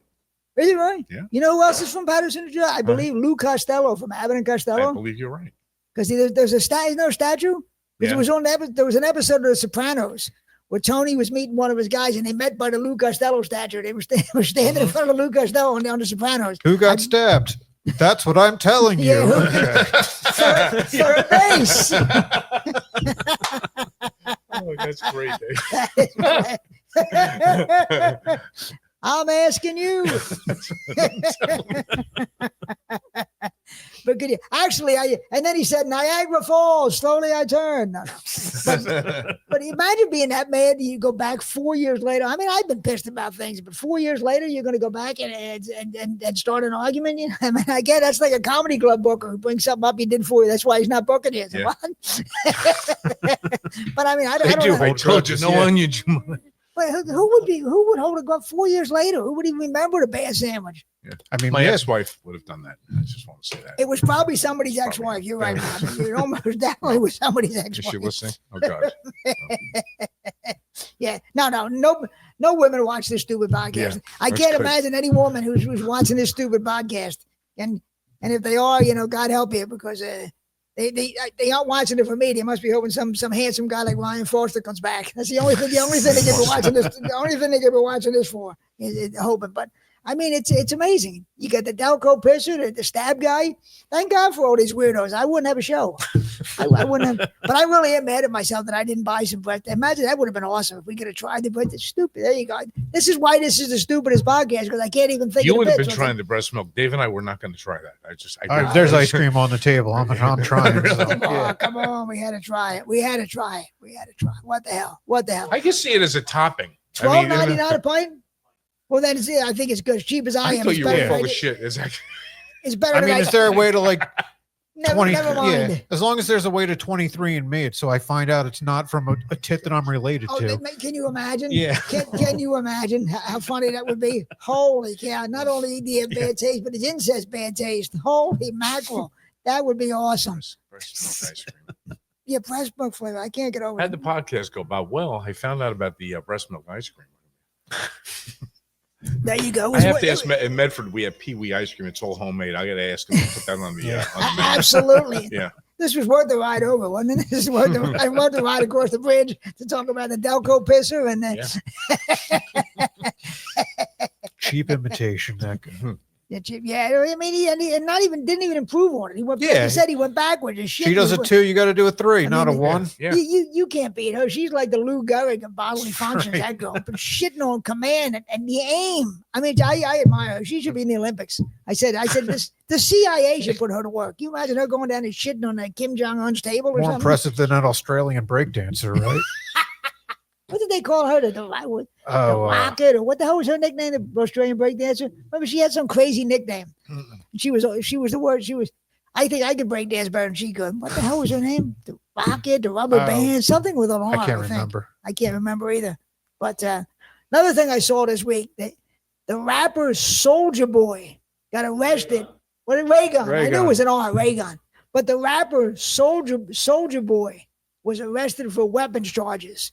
Speaker 2: Is it right?
Speaker 1: Yeah.
Speaker 2: You know who else is from Patterson, New Jersey? I believe Lou Costello from Abbott and Costello.
Speaker 1: I believe you're right.
Speaker 2: Because there's a statue. Because there was an episode of The Sopranos where Tony was meeting one of his guys, and they met by the Lou Costello statue. They were standing in front of Lou Costello on The Sopranos.
Speaker 4: Who got stabbed? That's what I'm telling you.
Speaker 2: For a base.
Speaker 1: Oh, that's great, Dave.
Speaker 2: I'm asking you. But and then he said, Niagara Falls, slowly I turn. No. But imagine being that mad. You go back 4 years later. I've been pissed about things, but 4 years later, you're going to go back and start an argument. I get that's like a comedy club booker who brings something up he did for you. That's why he's not booking you. Yeah. But I don't know.
Speaker 1: I told you, no onion.
Speaker 2: But who would hold a gun 4 years later? Who would even remember the bad sandwich?
Speaker 1: Yeah.
Speaker 4: I mean,
Speaker 1: my ex-wife would have done that. I just want to say that.
Speaker 2: It was probably somebody's ex-wife. You're right. It almost definitely was somebody's ex-wife.
Speaker 1: Is she listening? Oh God.
Speaker 2: Yeah. No women watch this stupid podcast.
Speaker 1: Yeah,
Speaker 2: I can't imagine any woman who's watching this stupid podcast. And if they are, God help you, because they aren't watching it for me. They must be hoping some handsome guy like Ryan Foster comes back. That's the only thing they can be watching this. The only thing they can be watching this for is hoping. But I mean, it's amazing. You got the Delco pisser, the stab guy. Thank God for all these weirdos. I wouldn't have a show. I wouldn't have. But I really am mad at myself that I didn't buy some breast. Imagine that would have been awesome if we could have tried the breast. It's stupid. There you go. This is why this is the stupidest podcast, because I can't even think.
Speaker 1: You would have been trying the breast milk. Dave and I were not going to try that.
Speaker 4: There's ice cream on the table. I'm trying.
Speaker 2: Come on. We had to try it. What the hell?
Speaker 1: I can see it as a topping.
Speaker 2: $12.99 a pint. Well, then I think it's good. As cheap as I am.
Speaker 1: I thought you were
Speaker 2: better.
Speaker 1: full of shit. It's
Speaker 2: better.
Speaker 4: I mean, is there a way to like
Speaker 2: never mind.
Speaker 4: Yeah, as long as there's a way to 23andMe it, so I find out it's not from a tit that I'm related to.
Speaker 2: Can you imagine?
Speaker 4: Yeah.
Speaker 2: Can you imagine how funny that would be? Holy cow! Not only do you have bad taste, but his incest bad taste. Holy mackerel! That would be awesome.
Speaker 1: Breast milk ice cream.
Speaker 2: Yeah, breast milk flavor. I can't get over
Speaker 1: Had the podcast go by. Well, I found out about the breast milk ice cream.
Speaker 2: There you go.
Speaker 1: I have to ask in Medford. We have Pee Wee ice cream. It's all homemade. I got to ask him to put that on the. On the
Speaker 2: Absolutely.
Speaker 1: Yeah.
Speaker 2: This was worth the ride over, wasn't it? This is worth the ride across the bridge to talk about the Delco pisser and
Speaker 4: cheap imitation. That good.
Speaker 2: Yeah, I mean, he didn't even improve on it. He went.
Speaker 4: Yeah.
Speaker 2: He said he went backwards and shit.
Speaker 4: She does a 2, you got to do a 3, not a 1.
Speaker 1: Yeah.
Speaker 2: You can't beat her. She's like the Lou Gehrig of bodily functions. That girl, but shitting on command and the aim. I mean, I admire her. She should be in the Olympics. I said this. The CIA should put her to work. You imagine her going down and shitting on that Kim Jong Un's table or
Speaker 4: More
Speaker 2: something?
Speaker 4: impressive than that Australian breakdancer, right?
Speaker 2: What did they call her? The Rocket, or what the hell was her nickname? The Australian breakdancer. Remember, she had some crazy nickname. She was the word. I think I could breakdance better than she could. What the hell was her name? The Rocket, the Rubber Band, something with an R.
Speaker 4: I can't remember.
Speaker 2: I can't remember either. But another thing I saw this week, the rapper Soulja Boy got arrested. What a Raygun. I knew it was an R, Raygun. But the rapper Soulja Boy was arrested for weapons charges.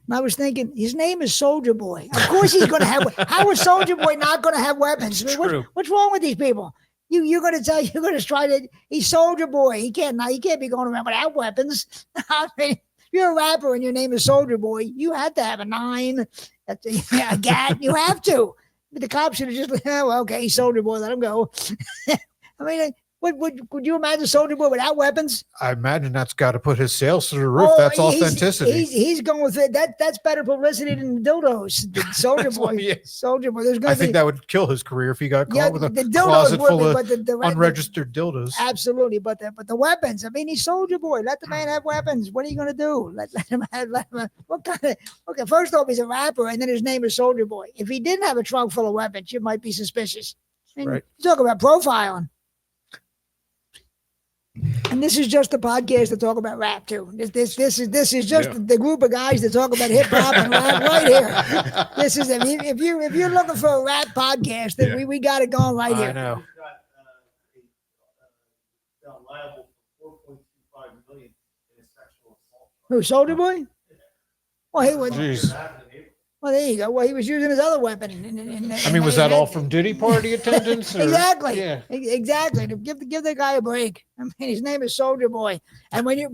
Speaker 2: And I was thinking, his name is Soulja Boy. Of course he's going to have. How is Soulja Boy not going to have weapons? I mean, what's wrong with these people? You're going to try to. He's Soulja Boy. He can't be going around without weapons. I mean, if you're a rapper and your name is Soulja Boy, you have to have a 9, a gat. You have to. But the cops should have just, okay, he's Soulja Boy, let him go. I mean, would you imagine Soulja Boy without weapons?
Speaker 4: I imagine that's got to put his sales to the roof. That's authenticity.
Speaker 2: He's going with it. That's better publicity than the dildos. The Soulja Boy. Soulja Boy.
Speaker 4: I think that would kill his career if he got caught with a closet full of unregistered dildos.
Speaker 2: Absolutely, but the weapons. I mean, he's Soulja Boy. Let the man have weapons. What are you going to do? Let him have. What kind of? Okay, first off, he's a rapper, and then his name is Soulja Boy. If he didn't have a trunk full of weapons, you might be suspicious. I mean,
Speaker 4: right.
Speaker 2: Talk about profiling. And this is just a podcast to talk about rap too. This is just the group of guys that talk about hip hop and rap right here. This is if you're looking for a rap podcast, then we got it going right here.
Speaker 4: I know.
Speaker 5: Liable for $4.25 million in a sexual assault.
Speaker 2: Who, Soulja Boy? Well, he was.
Speaker 4: Jeez.
Speaker 2: Well, there you go. Well, he was using his other weapon.
Speaker 4: I mean, was that all from Diddy party attendance? Or?
Speaker 2: Exactly.
Speaker 4: Yeah.
Speaker 2: Exactly. To give the guy a break. I mean, his name is Soulja Boy, and when you're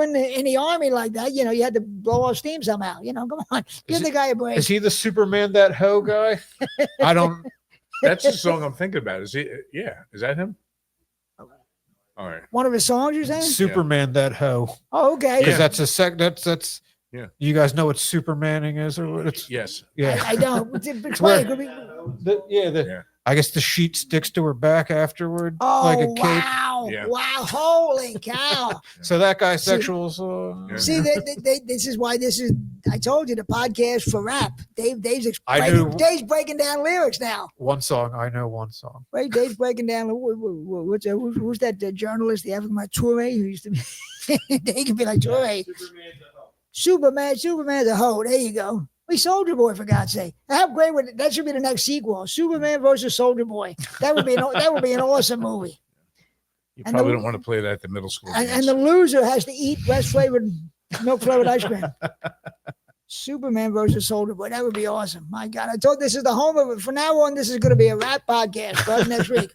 Speaker 2: in the army like that, you had to blow off steam somehow. Come on, give the guy a break.
Speaker 4: Is he the Superman that hoe guy? I don't.
Speaker 1: That's the song I'm thinking about. Is he? Yeah. Is that him? All right.
Speaker 2: One of his songs, you're saying?
Speaker 4: Superman that hoe.
Speaker 2: Oh, okay.
Speaker 4: Because that's that's.
Speaker 1: Yeah.
Speaker 4: You guys know what Supermaning is, or what it's?
Speaker 1: Yes.
Speaker 2: Yeah. I don't. Explain.
Speaker 4: I guess the sheet sticks to her back afterward,
Speaker 2: oh,
Speaker 4: like a cape.
Speaker 2: Wow!
Speaker 1: Yeah.
Speaker 2: Wow! Holy cow!
Speaker 4: So that guy's sexual.
Speaker 2: See, this is why this is. I told you the podcast for rap. Dave's breaking down lyrics now.
Speaker 4: One song. I know one song.
Speaker 2: Right? Dave's breaking down. Who's that journalist? The African Toure who used to be. They can be like Toure. Superman's a hoe. There you go. We Soldier Boy, for God's sake. How great would that should be the next sequel? Superman versus Soldier Boy. That would be an awesome movie.
Speaker 1: You probably don't want to play that at the middle school.
Speaker 2: And the loser has to eat milk flavored ice cream. Superman versus Soldier Boy. That would be awesome. My God. I told this is the home of it. From now on, this is going to be a rap podcast. But next week.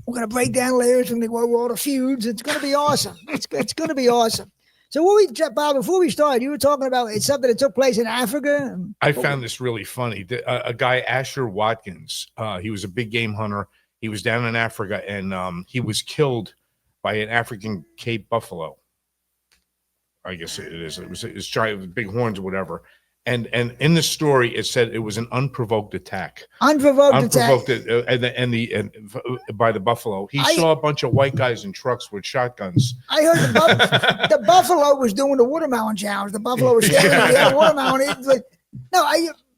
Speaker 2: We're going to break down layers from all the feuds. It's going to be awesome. It's going to be awesome. So Bob, before we started, you were talking about it's something that took place in Africa.
Speaker 1: I found this really funny. A guy, Asher Watkins, he was a big game hunter. He was down in Africa, and he was killed by an African Cape buffalo. I guess it is. It was giant with big horns or whatever. And in the story, it said it was an unprovoked attack.
Speaker 2: Unprovoked
Speaker 1: attack.
Speaker 2: And
Speaker 1: by the buffalo. He saw a bunch of white guys in trucks with shotguns.
Speaker 2: I heard the buffalo was doing the watermelon challenge. The buffalo was standing there, the watermelon.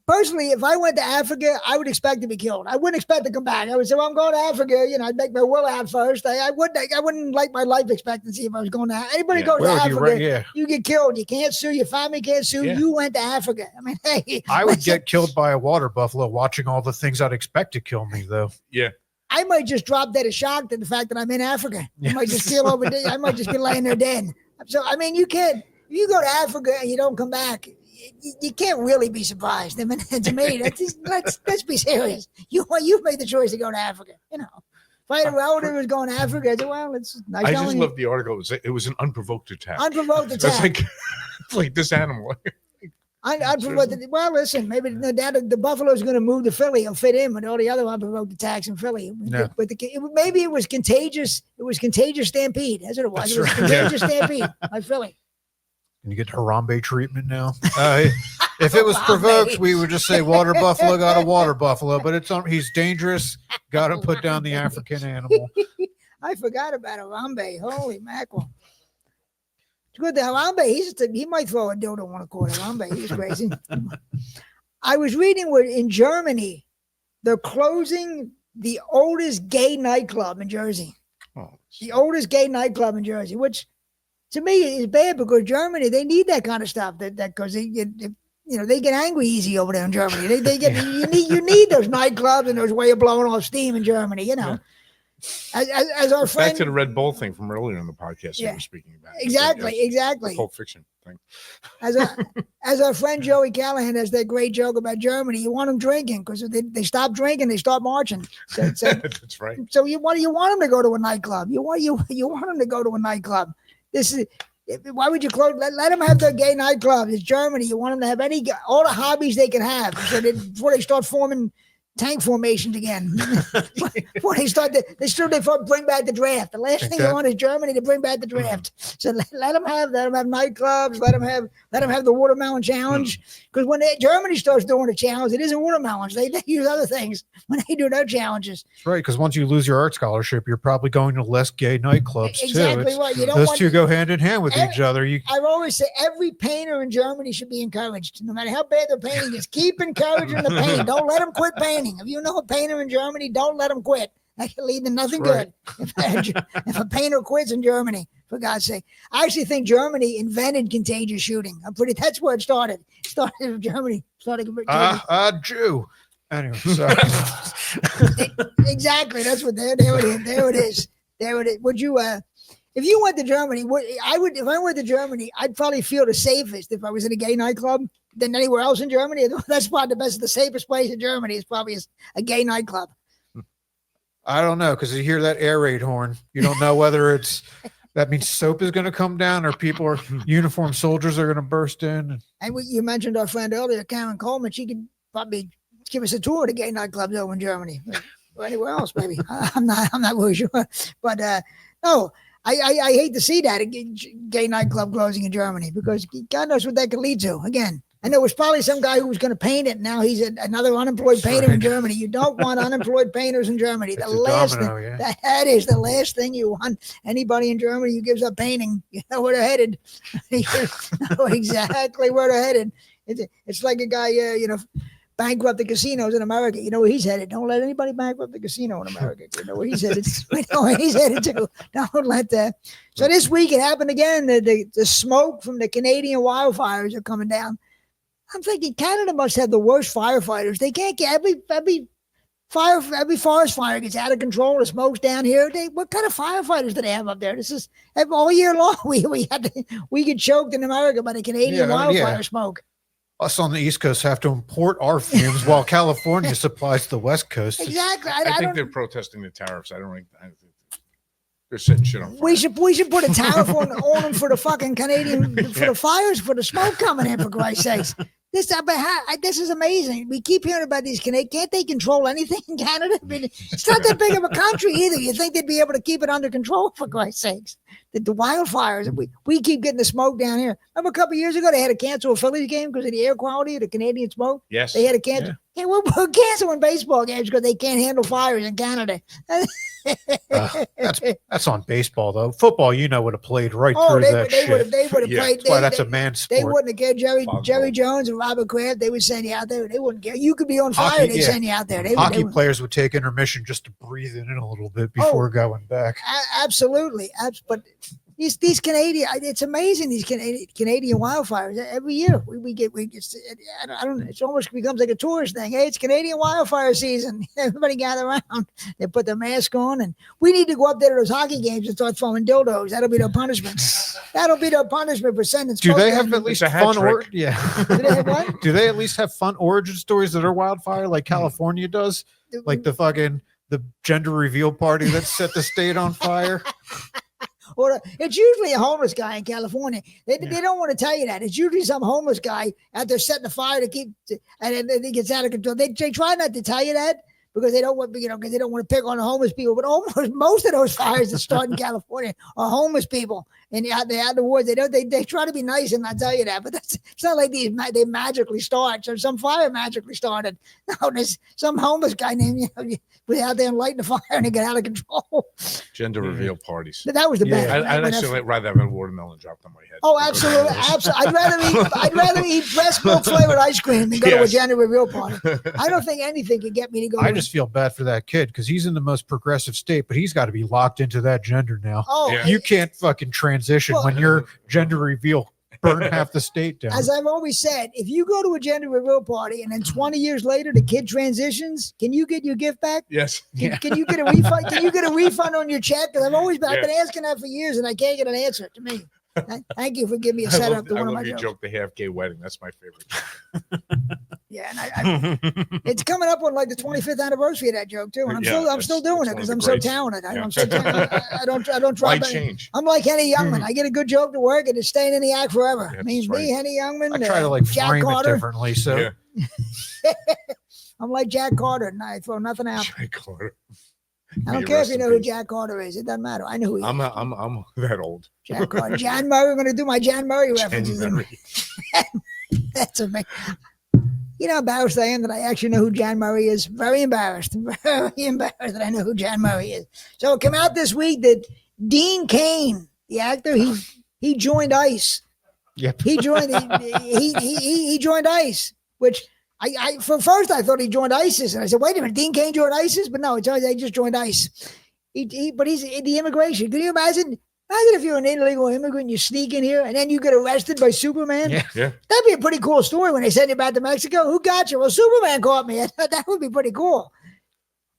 Speaker 2: Personally, if I went to Africa, I would expect to be killed. I wouldn't expect to come back. I would say, well, I'm going to Africa. I'd make my will out first. I wouldn't like my life expectancy if I was going to Anybody goes to Africa, you get killed. You can't sue. Your family can't sue. Yeah. You went to Africa. I mean, hey.
Speaker 4: I would get killed by a water buffalo watching all the things I'd expect to kill me, though.
Speaker 1: Yeah.
Speaker 2: I might just drop dead of shock to the fact that I'm in Africa. I might just feel over there. I might just be laying there dead. So, I mean, you can't. If you go to Africa and you don't come back, you can't really be surprised. I mean, to me, let's be serious. You've made the choice to go to Africa. If I had a relative who was going to Africa, I'd say, well, it's nice.
Speaker 1: I just love the article. It was an unprovoked attack.
Speaker 2: Unprovoked attack.
Speaker 1: It's like this animal.
Speaker 2: Well, listen, maybe the buffalo's going to move to Philly. He'll fit in with all the other unprovoked attacks in Philly.
Speaker 4: Yeah.
Speaker 2: But maybe it was contagious. It was contagious stampede. That's what it was. It was contagious stampede like Philly.
Speaker 4: Can you get Harambe treatment now? If it was provoked, we would just say water buffalo got a water buffalo, but he's dangerous. Got to put down the African animal.
Speaker 2: I forgot about Harambe. Holy mackerel. It's good that Harambe, he might throw a dildo on a court. Harambe, he's crazy. I was reading where in Germany, they're closing the oldest gay nightclub in Jersey. The oldest gay nightclub in Jersey, which to me is bad because Germany, they need that kind of stuff. That because they get angry easy over there in Germany. You need those nightclubs and those way of blowing off steam in Germany. Yeah. As our friend,
Speaker 1: back to the Red Bull thing from earlier in the podcast you were speaking about.
Speaker 2: Exactly.
Speaker 1: Pulp Fiction thing.
Speaker 2: As our friend Joey Callahan has that great joke about Germany, you want them drinking because they stop drinking, they start marching. So,
Speaker 1: that's right.
Speaker 2: So you want them to go to a nightclub. You want them to go to a nightclub. Why would you close? Let them have their gay nightclub. It's Germany. You want them to have all the hobbies they can have before they start forming tank formations again. Before they bring back the draft. The last thing you want is Germany to bring back the draft. So let them have nightclubs. Let them have the watermelon challenge. Because when Germany starts doing a challenge, it isn't watermelons. They use other things when they do their challenges.
Speaker 4: That's right. Because once you lose your art scholarship, you're probably going to less gay nightclubs
Speaker 2: exactly
Speaker 4: too.
Speaker 2: Right.
Speaker 4: Those two go hand in hand with each other.
Speaker 2: I've always said every painter in Germany should be encouraged, no matter how bad their painting is. Keep encouraging the paint. Don't let them quit painting. If you know a painter in Germany, don't let them quit. That can lead to nothing good. If a painter quits in Germany, for God's sake. I actually think Germany invented contagious shooting. That's where it started. It started in Germany.
Speaker 4: Jew. Anyway, sorry.
Speaker 2: Exactly. That's what there it is. Would you if you went to Germany, if I went to Germany, I'd probably feel the safest if I was in a gay nightclub than anywhere else in Germany. That's probably the safest place in Germany is probably a gay nightclub.
Speaker 4: I don't know, because you hear that air raid horn. You don't know whether that means soap is going to come down or uniformed soldiers are going to burst in. And
Speaker 2: you mentioned our friend earlier, Karen Coleman. She could probably give us a tour of the gay nightclubs over in Germany or anywhere else, maybe. I'm not really sure. But no, I hate to see that, a gay nightclub closing in Germany, because God knows what that could lead to. Again, and there was probably some guy who was going to paint it. Now he's another unemployed painter in Germany. You don't want unemployed painters in Germany. That is the last thing you want. Anybody in Germany who gives up painting, you know where they're headed. You know exactly where they're headed. It's like a guy, bankrupt the casinos in America. You know where he's headed. Don't let anybody bankrupt the casino in America. You know where he's headed. We know where he's headed to. Don't let that. So this week it happened again. The smoke from the Canadian wildfires are coming down. I'm thinking Canada must have the worst firefighters. They can't get every forest fire gets out of control. The smoke's down here. What kind of firefighters do they have up there? This is all year long. We get choked in America by the Canadian wildfire smoke.
Speaker 4: Us on the East Coast have to import our fumes while California supplies the West Coast.
Speaker 2: Exactly.
Speaker 1: I think they're protesting the tariffs. I think they're setting shit on fire.
Speaker 2: We should put a tariff on them for the fucking Canadian for the fires, for the smoke coming in, for Christ's sakes. This is amazing. We keep hearing about these Canadians. Can't they control anything in Canada? I mean, it's not that big of a country either. You think they'd be able to keep it under control, for Christ's sakes? The wildfires. We keep getting the smoke down here. Remember a couple of years ago they had to cancel a Phillies game because of the air quality of the Canadian smoke?
Speaker 1: Yes.
Speaker 2: They had to cancel. Yeah, we're canceling baseball games because they can't handle fires in Canada.
Speaker 4: That's on baseball though. Football, would have played right through that shit.
Speaker 2: They would have played.
Speaker 4: That's why that's a man's sport.
Speaker 2: They wouldn't have cared. Jerry Jones and Robert Kraft, they would send you out there. They wouldn't care. You could be on fire. They'd send you out there.
Speaker 4: Hockey players would take intermission just to breathe in a little bit before going back.
Speaker 2: Absolutely. But these Canadian, it's amazing. These Canadian wildfires every year I don't know. It almost becomes like a tourist thing. Hey, it's Canadian wildfire season. Everybody gather around. They put their mask on, and we need to go up there to those hockey games and start throwing dildos. That'll be their punishment. That'll be their punishment for sending.
Speaker 4: Do they have at least fun? Do they have what? Do they at least have fun origin stories that are wildfire like California does? Like the gender reveal party that set the state on fire.
Speaker 2: Or it's usually a homeless guy in California. They don't want to tell you that. It's usually some homeless guy out there setting the fire and then it gets out of control. They try not to tell you that because they don't want because they don't want to pick on the homeless people. But almost most of those fires that start in California are homeless people and they're out in the woods. They try to be nice and not tell you that. But it's not like they magically start. So some fire magically started. No, there's some homeless guy named was out there and lighting the fire and it got out of control.
Speaker 1: Gender reveal parties.
Speaker 2: But that was the best.
Speaker 1: I'd actually rather have a watermelon dropped on my head.
Speaker 2: Oh, absolutely. I'd rather eat breast milk flavored ice cream than go to a gender reveal party. I don't think anything can get me to go.
Speaker 4: I just feel bad for that kid because he's in the most progressive state, but he's got to be locked into that gender now.
Speaker 2: Oh,
Speaker 1: yeah.
Speaker 4: You can't fucking transition when your gender reveal burn half the state down.
Speaker 2: As I've always said, if you go to a gender reveal party and then 20 years later the kid transitions, can you get your gift back?
Speaker 1: Yes.
Speaker 2: Can you get a refund? Can you get a refund on your check? Because I've been asking that for years and I can't get an answer to me. Thank you for giving me a setup to one of my jokes.
Speaker 1: Joke, the half gay wedding. That's my favorite.
Speaker 2: Yeah, and it's coming up on like the 25th anniversary of that joke too, and I'm still doing it because I'm so talented. I'm so talented. I don't try.
Speaker 1: Why change?
Speaker 2: I'm like Henny Youngman. I get a good joke to work and it's staying in the act forever.
Speaker 1: Yeah,
Speaker 2: I mean, me, Henny Youngman.
Speaker 4: I try to
Speaker 2: Jack
Speaker 4: frame
Speaker 2: Carter.
Speaker 4: it differently. So
Speaker 2: I'm like Jack Carter, and I throw nothing out.
Speaker 1: Jack Carter.
Speaker 2: I don't care if you know who Jack Carter is. It doesn't matter. I know who he is.
Speaker 1: I'm that old.
Speaker 2: Jack Carter. John Murray. I'm going to do my John Murray references. That's amazing. You know how embarrassed I am that I actually know who John Murray is. Very embarrassed. Very embarrassed that I know who John Murray is. So it came out this week that Dean Cain, the actor, he joined ICE.
Speaker 4: Yep.
Speaker 2: He joined he joined ICE, which I for first I thought he joined ISIS, and I said, wait a minute, Dean Cain joined ISIS, but no, it's always they just joined ICE. But he's in the immigration. Can you imagine? Imagine if you're an illegal immigrant, you sneak in here, and then you get arrested by Superman.
Speaker 1: Yeah.
Speaker 2: That'd be a pretty cool story when they send you back to Mexico. Who got you? Well, Superman caught me. That would be pretty cool.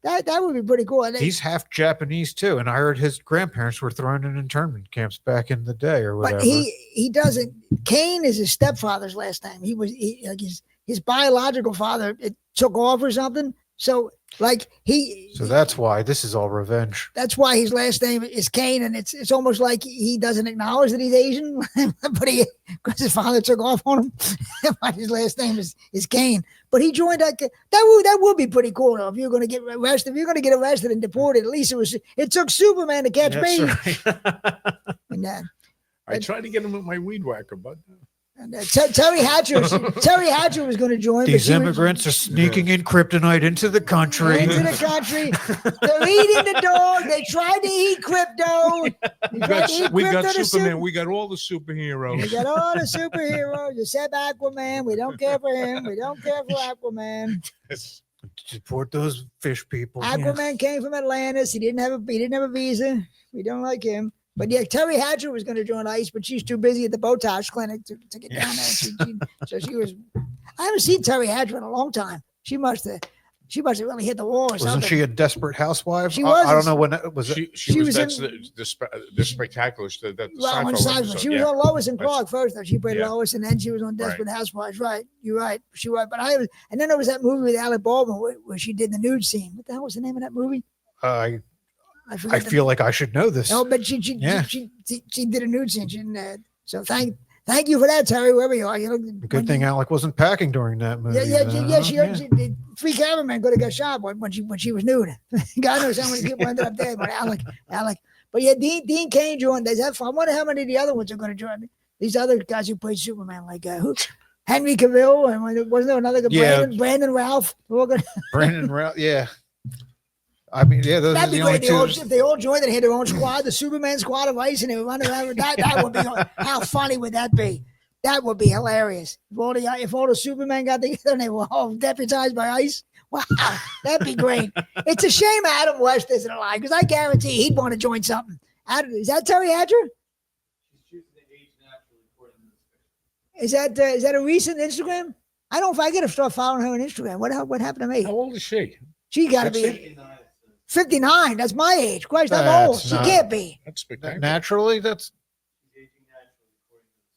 Speaker 2: That would be pretty cool.
Speaker 4: He's half Japanese too, and I heard his grandparents were thrown in internment camps back in the day or whatever.
Speaker 2: But he doesn't. Cain is his stepfather's last name. He was his biological father. It took off or something. So that's why this is all revenge. That's why his last name is Cain, and it's almost like he doesn't acknowledge that he's Asian, but because his father took off on him, but his last name is Cain. But he joined that would be pretty cool though. If you're going to get arrested, and deported, at least it took Superman to catch me.
Speaker 4: Right.
Speaker 2: And
Speaker 1: I tried to get him with my weed whacker, but
Speaker 2: And, Terry Hatcher was going to join.
Speaker 4: These immigrants are sneaking in kryptonite into the country.
Speaker 2: They're eating the dog. They tried to eat crypto.
Speaker 1: We got Superman. We got all the superheroes.
Speaker 2: We got all the superheroes except Aquaman. We don't care for him. We don't care for Aquaman.
Speaker 4: Support those fish people.
Speaker 2: Aquaman came from Atlantis. He didn't have a visa. We don't like him. But yeah, Terry Hatcher was going to join ICE, but she's too busy at the Botox clinic to get down there. So she was. I haven't seen Terry Hatcher in a long time. She must have really hit the wall or something.
Speaker 4: Wasn't she a desperate housewife?
Speaker 2: She was.
Speaker 4: I don't know when it was.
Speaker 1: She was. That's the spectacular. The
Speaker 2: She was on Lois and Clark first, though. She played Lois, and then she was on Desperate Housewives. Right, you're right. She right. But and then there was that movie with Alec Baldwin where she did the nude scene. What the hell was the name of that movie?
Speaker 4: I feel like I should know this.
Speaker 2: No, but she did a nude scene. So thank you for that, Terry, wherever you are.
Speaker 4: Good thing Alec wasn't packing during that movie.
Speaker 2: She three cameramen could have got shot when she was nude. God knows how many people ended up dead. But Alec. But yeah, Dean Cain joined. I wonder how many of the other ones are going to join. These other guys who played Superman, like who? Henry Cavill, and wasn't there another guy? Brandon Ralph.
Speaker 4: Brandon Ralph, yeah. I mean, yeah, those
Speaker 2: that'd
Speaker 4: are
Speaker 2: be
Speaker 4: the
Speaker 2: great.
Speaker 4: only two.
Speaker 2: If they all joined and had their own squad, the Superman squad of ICE, and they were running around. That would be. How funny would that be? That would be hilarious. If all the Supermen got together and they were all deputized by ICE, wow, that'd be great. It's a shame Adam West isn't alive, because I guarantee he'd want to join something. Is that Terry Hatcher?
Speaker 5: She's choosing to age naturally according to this picture.
Speaker 2: Is that a recent Instagram? I don't know if I got to start following her on Instagram. What happened to me?
Speaker 1: How old is she?
Speaker 2: She got to be 59. That's my age. Christ, I'm old. She can't be.
Speaker 1: That's spectacular.
Speaker 4: Naturally, that's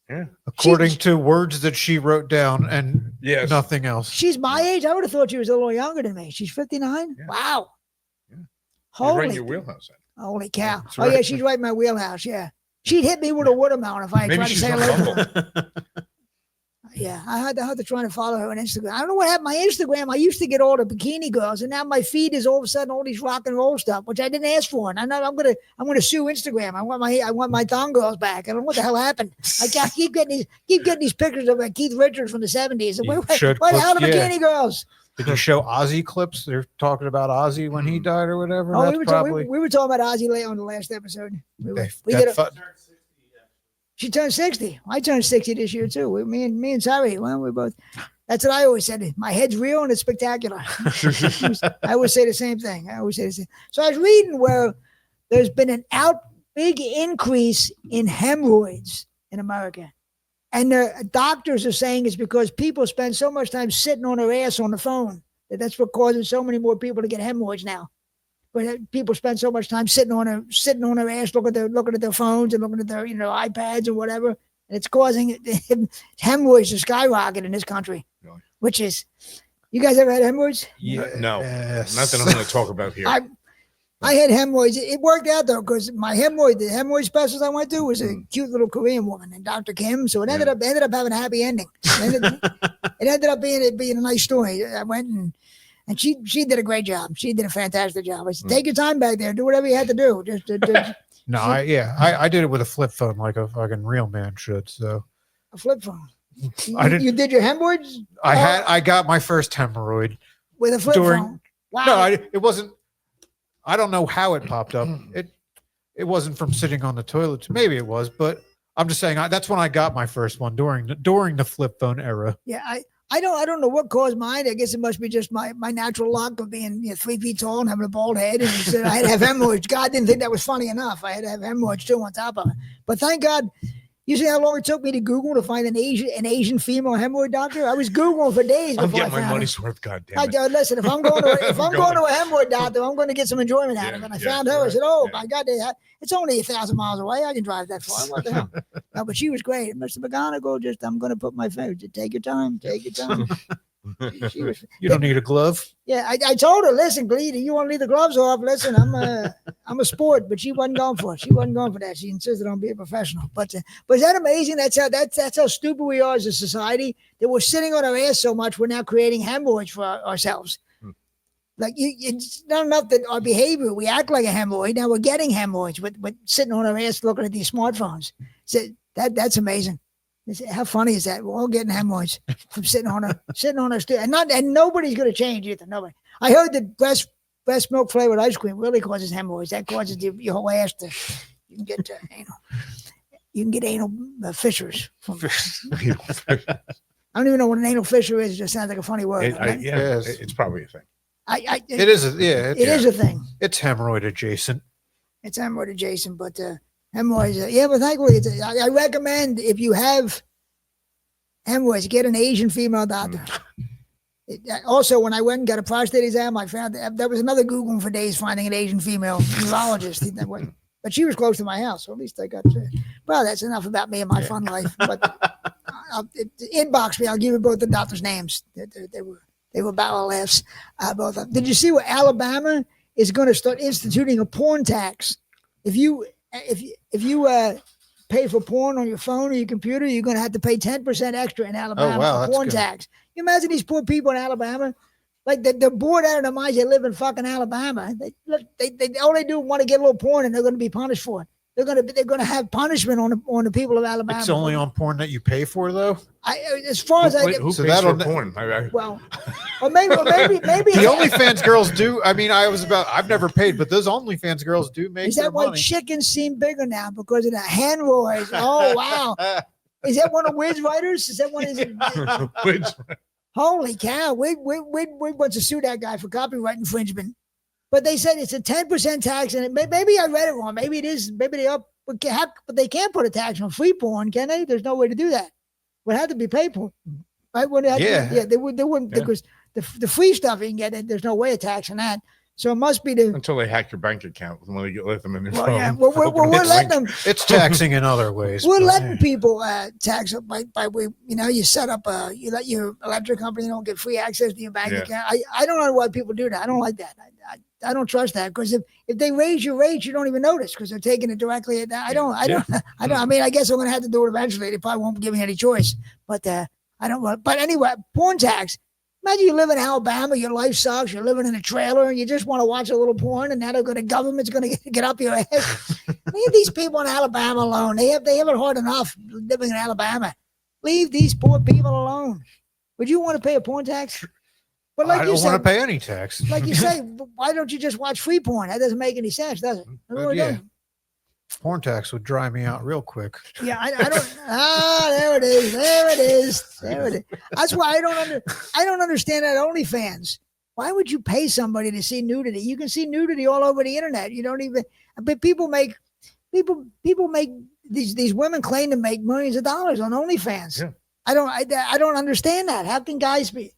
Speaker 1: Yeah.
Speaker 4: according to words that she wrote down and nothing else.
Speaker 2: She's my age. I would have thought she was a little younger than me. She's 59.
Speaker 1: Yeah.
Speaker 2: Wow.
Speaker 1: Yeah. You're right in
Speaker 2: Holy,
Speaker 1: your wheelhouse.
Speaker 2: holy cow.
Speaker 4: That's
Speaker 2: Oh
Speaker 4: right.
Speaker 2: yeah, she's right in my wheelhouse. Yeah. She'd hit me with a watermelon if I
Speaker 1: Maybe
Speaker 2: tried to
Speaker 1: she's
Speaker 2: say
Speaker 1: on
Speaker 2: hello.
Speaker 1: Bumble.
Speaker 2: Yeah, I had to try to follow her on Instagram. I don't know what happened. My Instagram, I used to get all the bikini girls, and now my feed is all of a sudden all these rock and roll stuff, which I didn't ask for. And I'm gonna sue Instagram. I want my thong girls back. I don't know what the hell happened. I keep getting these pictures of Keith Richards from the 70s. Where the hell are the bikini girls?
Speaker 4: Did you show Ozzy clips? They're talking about Ozzy when he died or whatever.
Speaker 2: Oh,
Speaker 4: That's
Speaker 2: we were talking about Ozzy late on the last episode. She turned 60. I turned 60 this year too. Me and Sari. Well, we both. That's what I always said. My head's real and it's spectacular. I always say the same thing. So I was reading where there's been a big increase in hemorrhoids in America, and the doctors are saying it's because people spend so much time sitting on their ass on the phone that's what causes so many more people to get hemorrhoids now. But people spend so much time sitting on their ass, looking at their phones and looking at their iPads and whatever, and it's causing hemorrhoids to skyrocket in this country. Really? Which is, you guys ever had hemorrhoids?
Speaker 1: Yeah, no, nothing I'm going to talk about here.
Speaker 2: I had hemorrhoids. It worked out though, because the hemorrhoid specialist I went to was a cute little Korean woman named Dr. Kim. So it ended up having a happy ending. It ended up being a nice story. I went and she did a great job. She did a fantastic job. I said, take your time back there. Do whatever you had to do.
Speaker 4: I did it with a flip phone like a fucking real man should. So
Speaker 2: a flip phone. You did your hemorrhoids?
Speaker 4: I got my first hemorrhoid
Speaker 2: with a flip phone. Wow.
Speaker 4: No, it wasn't. I don't know how it popped up. It wasn't from sitting on the toilet. Maybe it was, but I'm just saying that's when I got my first one during the flip phone era.
Speaker 2: Yeah, I don't know what caused mine. I guess it must be just my natural luck of being 3 feet tall and having a bald head. And I had to have hemorrhoids. God didn't think that was funny enough. I had to have hemorrhoids too on top of it. But thank God. You see how long it took me to Google to find an Asian female hemorrhoid doctor? I was Googling for days before
Speaker 1: I'm getting my money's worth. God damn it!
Speaker 2: Listen, if I'm going to a hemorrhoid doctor, I'm going to get some enjoyment out of it. And I found her. I said, my God, it's only 1,000 miles away. I can drive that far. What the hell? No, but she was great. Mr. McGonigal, I'm going to put my phone. Take your time. Take your time.
Speaker 4: You don't need a glove.
Speaker 2: Yeah, I told her, listen, Glee, you want to leave the gloves off? Listen, I'm a sport, but she wasn't going for it. She wasn't going for that. She insisted on being a professional. But is that amazing? That's how stupid we are as a society, that we're sitting on our ass so much. We're now creating hemorrhoids for ourselves. Like it's not enough that our behavior, we act like a hemorrhoid. Now we're getting hemorrhoids with sitting on our ass looking at these smartphones. So that's amazing. How funny is that? We're all getting hemorrhoids from sitting on our stool, and nobody's going to change either. Nobody. I heard that breast milk flavored ice cream really causes hemorrhoids. That causes your whole ass to. You can get anal. You can get anal fissures. I don't even know what an anal fissure is. It just sounds like a funny word.
Speaker 1: It's probably a thing.
Speaker 4: It is a thing. It's hemorrhoid adjacent.
Speaker 2: It's hemorrhoid adjacent, but hemorrhoids. But thankfully, I recommend if you have hemorrhoids, get an Asian female doctor. Also, when I went and got a prostate exam, I found that there was another Googling for days finding an Asian female urologist. But she was close to my house, so at least I got to. Well, that's enough about me and my fun life. But inbox me. I'll give you both the doctors' names. They were barrel laughs. Both of them. Did you see where Alabama is going to start instituting a porn tax? If you pay for porn on your phone or your computer, you're going to have to pay 10% extra in Alabama for porn tax. You imagine these poor people in Alabama, like they're bored out of their minds. They live in fucking Alabama. They all they do is want to get a little porn, and they're going to be punished for it. They're going to have punishment on the people of Alabama.
Speaker 4: It's only on porn that you pay for, though.
Speaker 2: As far as
Speaker 1: who pays for porn?
Speaker 2: Well, or maybe
Speaker 4: the OnlyFans girls do. I mean, I've never paid, but those OnlyFans girls do make.
Speaker 2: Is that why chickens seem bigger now because of the hemorrhoids? Oh wow! Is that one of Wid's writers? Is that one of his? Holy cow! We want to sue that guy for copyright infringement. But they said it's a 10% tax, and maybe I read it wrong. Maybe it is. Maybe they up, but they can't put a tax on free porn, can they? There's no way to do that. It would have to be paid for, right? They wouldn't because the free stuff you can get. There's no way of taxing that. So it must be
Speaker 1: until they hack your bank account when they let them in their phone.
Speaker 2: Yeah. We're letting them.
Speaker 4: It's taxing in other ways.
Speaker 2: We're letting people tax by you set up you let your electric company don't get free access to your bank account. I don't know why people do that. I don't like that. I don't trust that because if they raise your rates, you don't even notice because they're taking it directly at that. I mean, I guess I'm going to have to do it eventually. They probably won't give me any choice, but I don't. But anyway, porn tax. Imagine you live in Alabama, your life sucks, you're living in a trailer, and you just want to watch a little porn, and now the government's going to get up your ass. Leave these people in Alabama alone. They have it hard enough living in Alabama. Leave these poor people alone. Would you want to pay a porn tax? But
Speaker 4: I don't want to pay any tax.
Speaker 2: Like you say, why don't you just watch free porn? That doesn't make any sense, does it? Doesn't.
Speaker 4: Porn tax would dry me out real quick.
Speaker 2: Yeah, I don't. There it is. That's why I don't understand that OnlyFans. Why would you pay somebody to see nudity? You can see nudity all over the internet. You don't even. But people make these women claim to make millions of dollars on OnlyFans. Yeah. I don't understand that. How can guys be?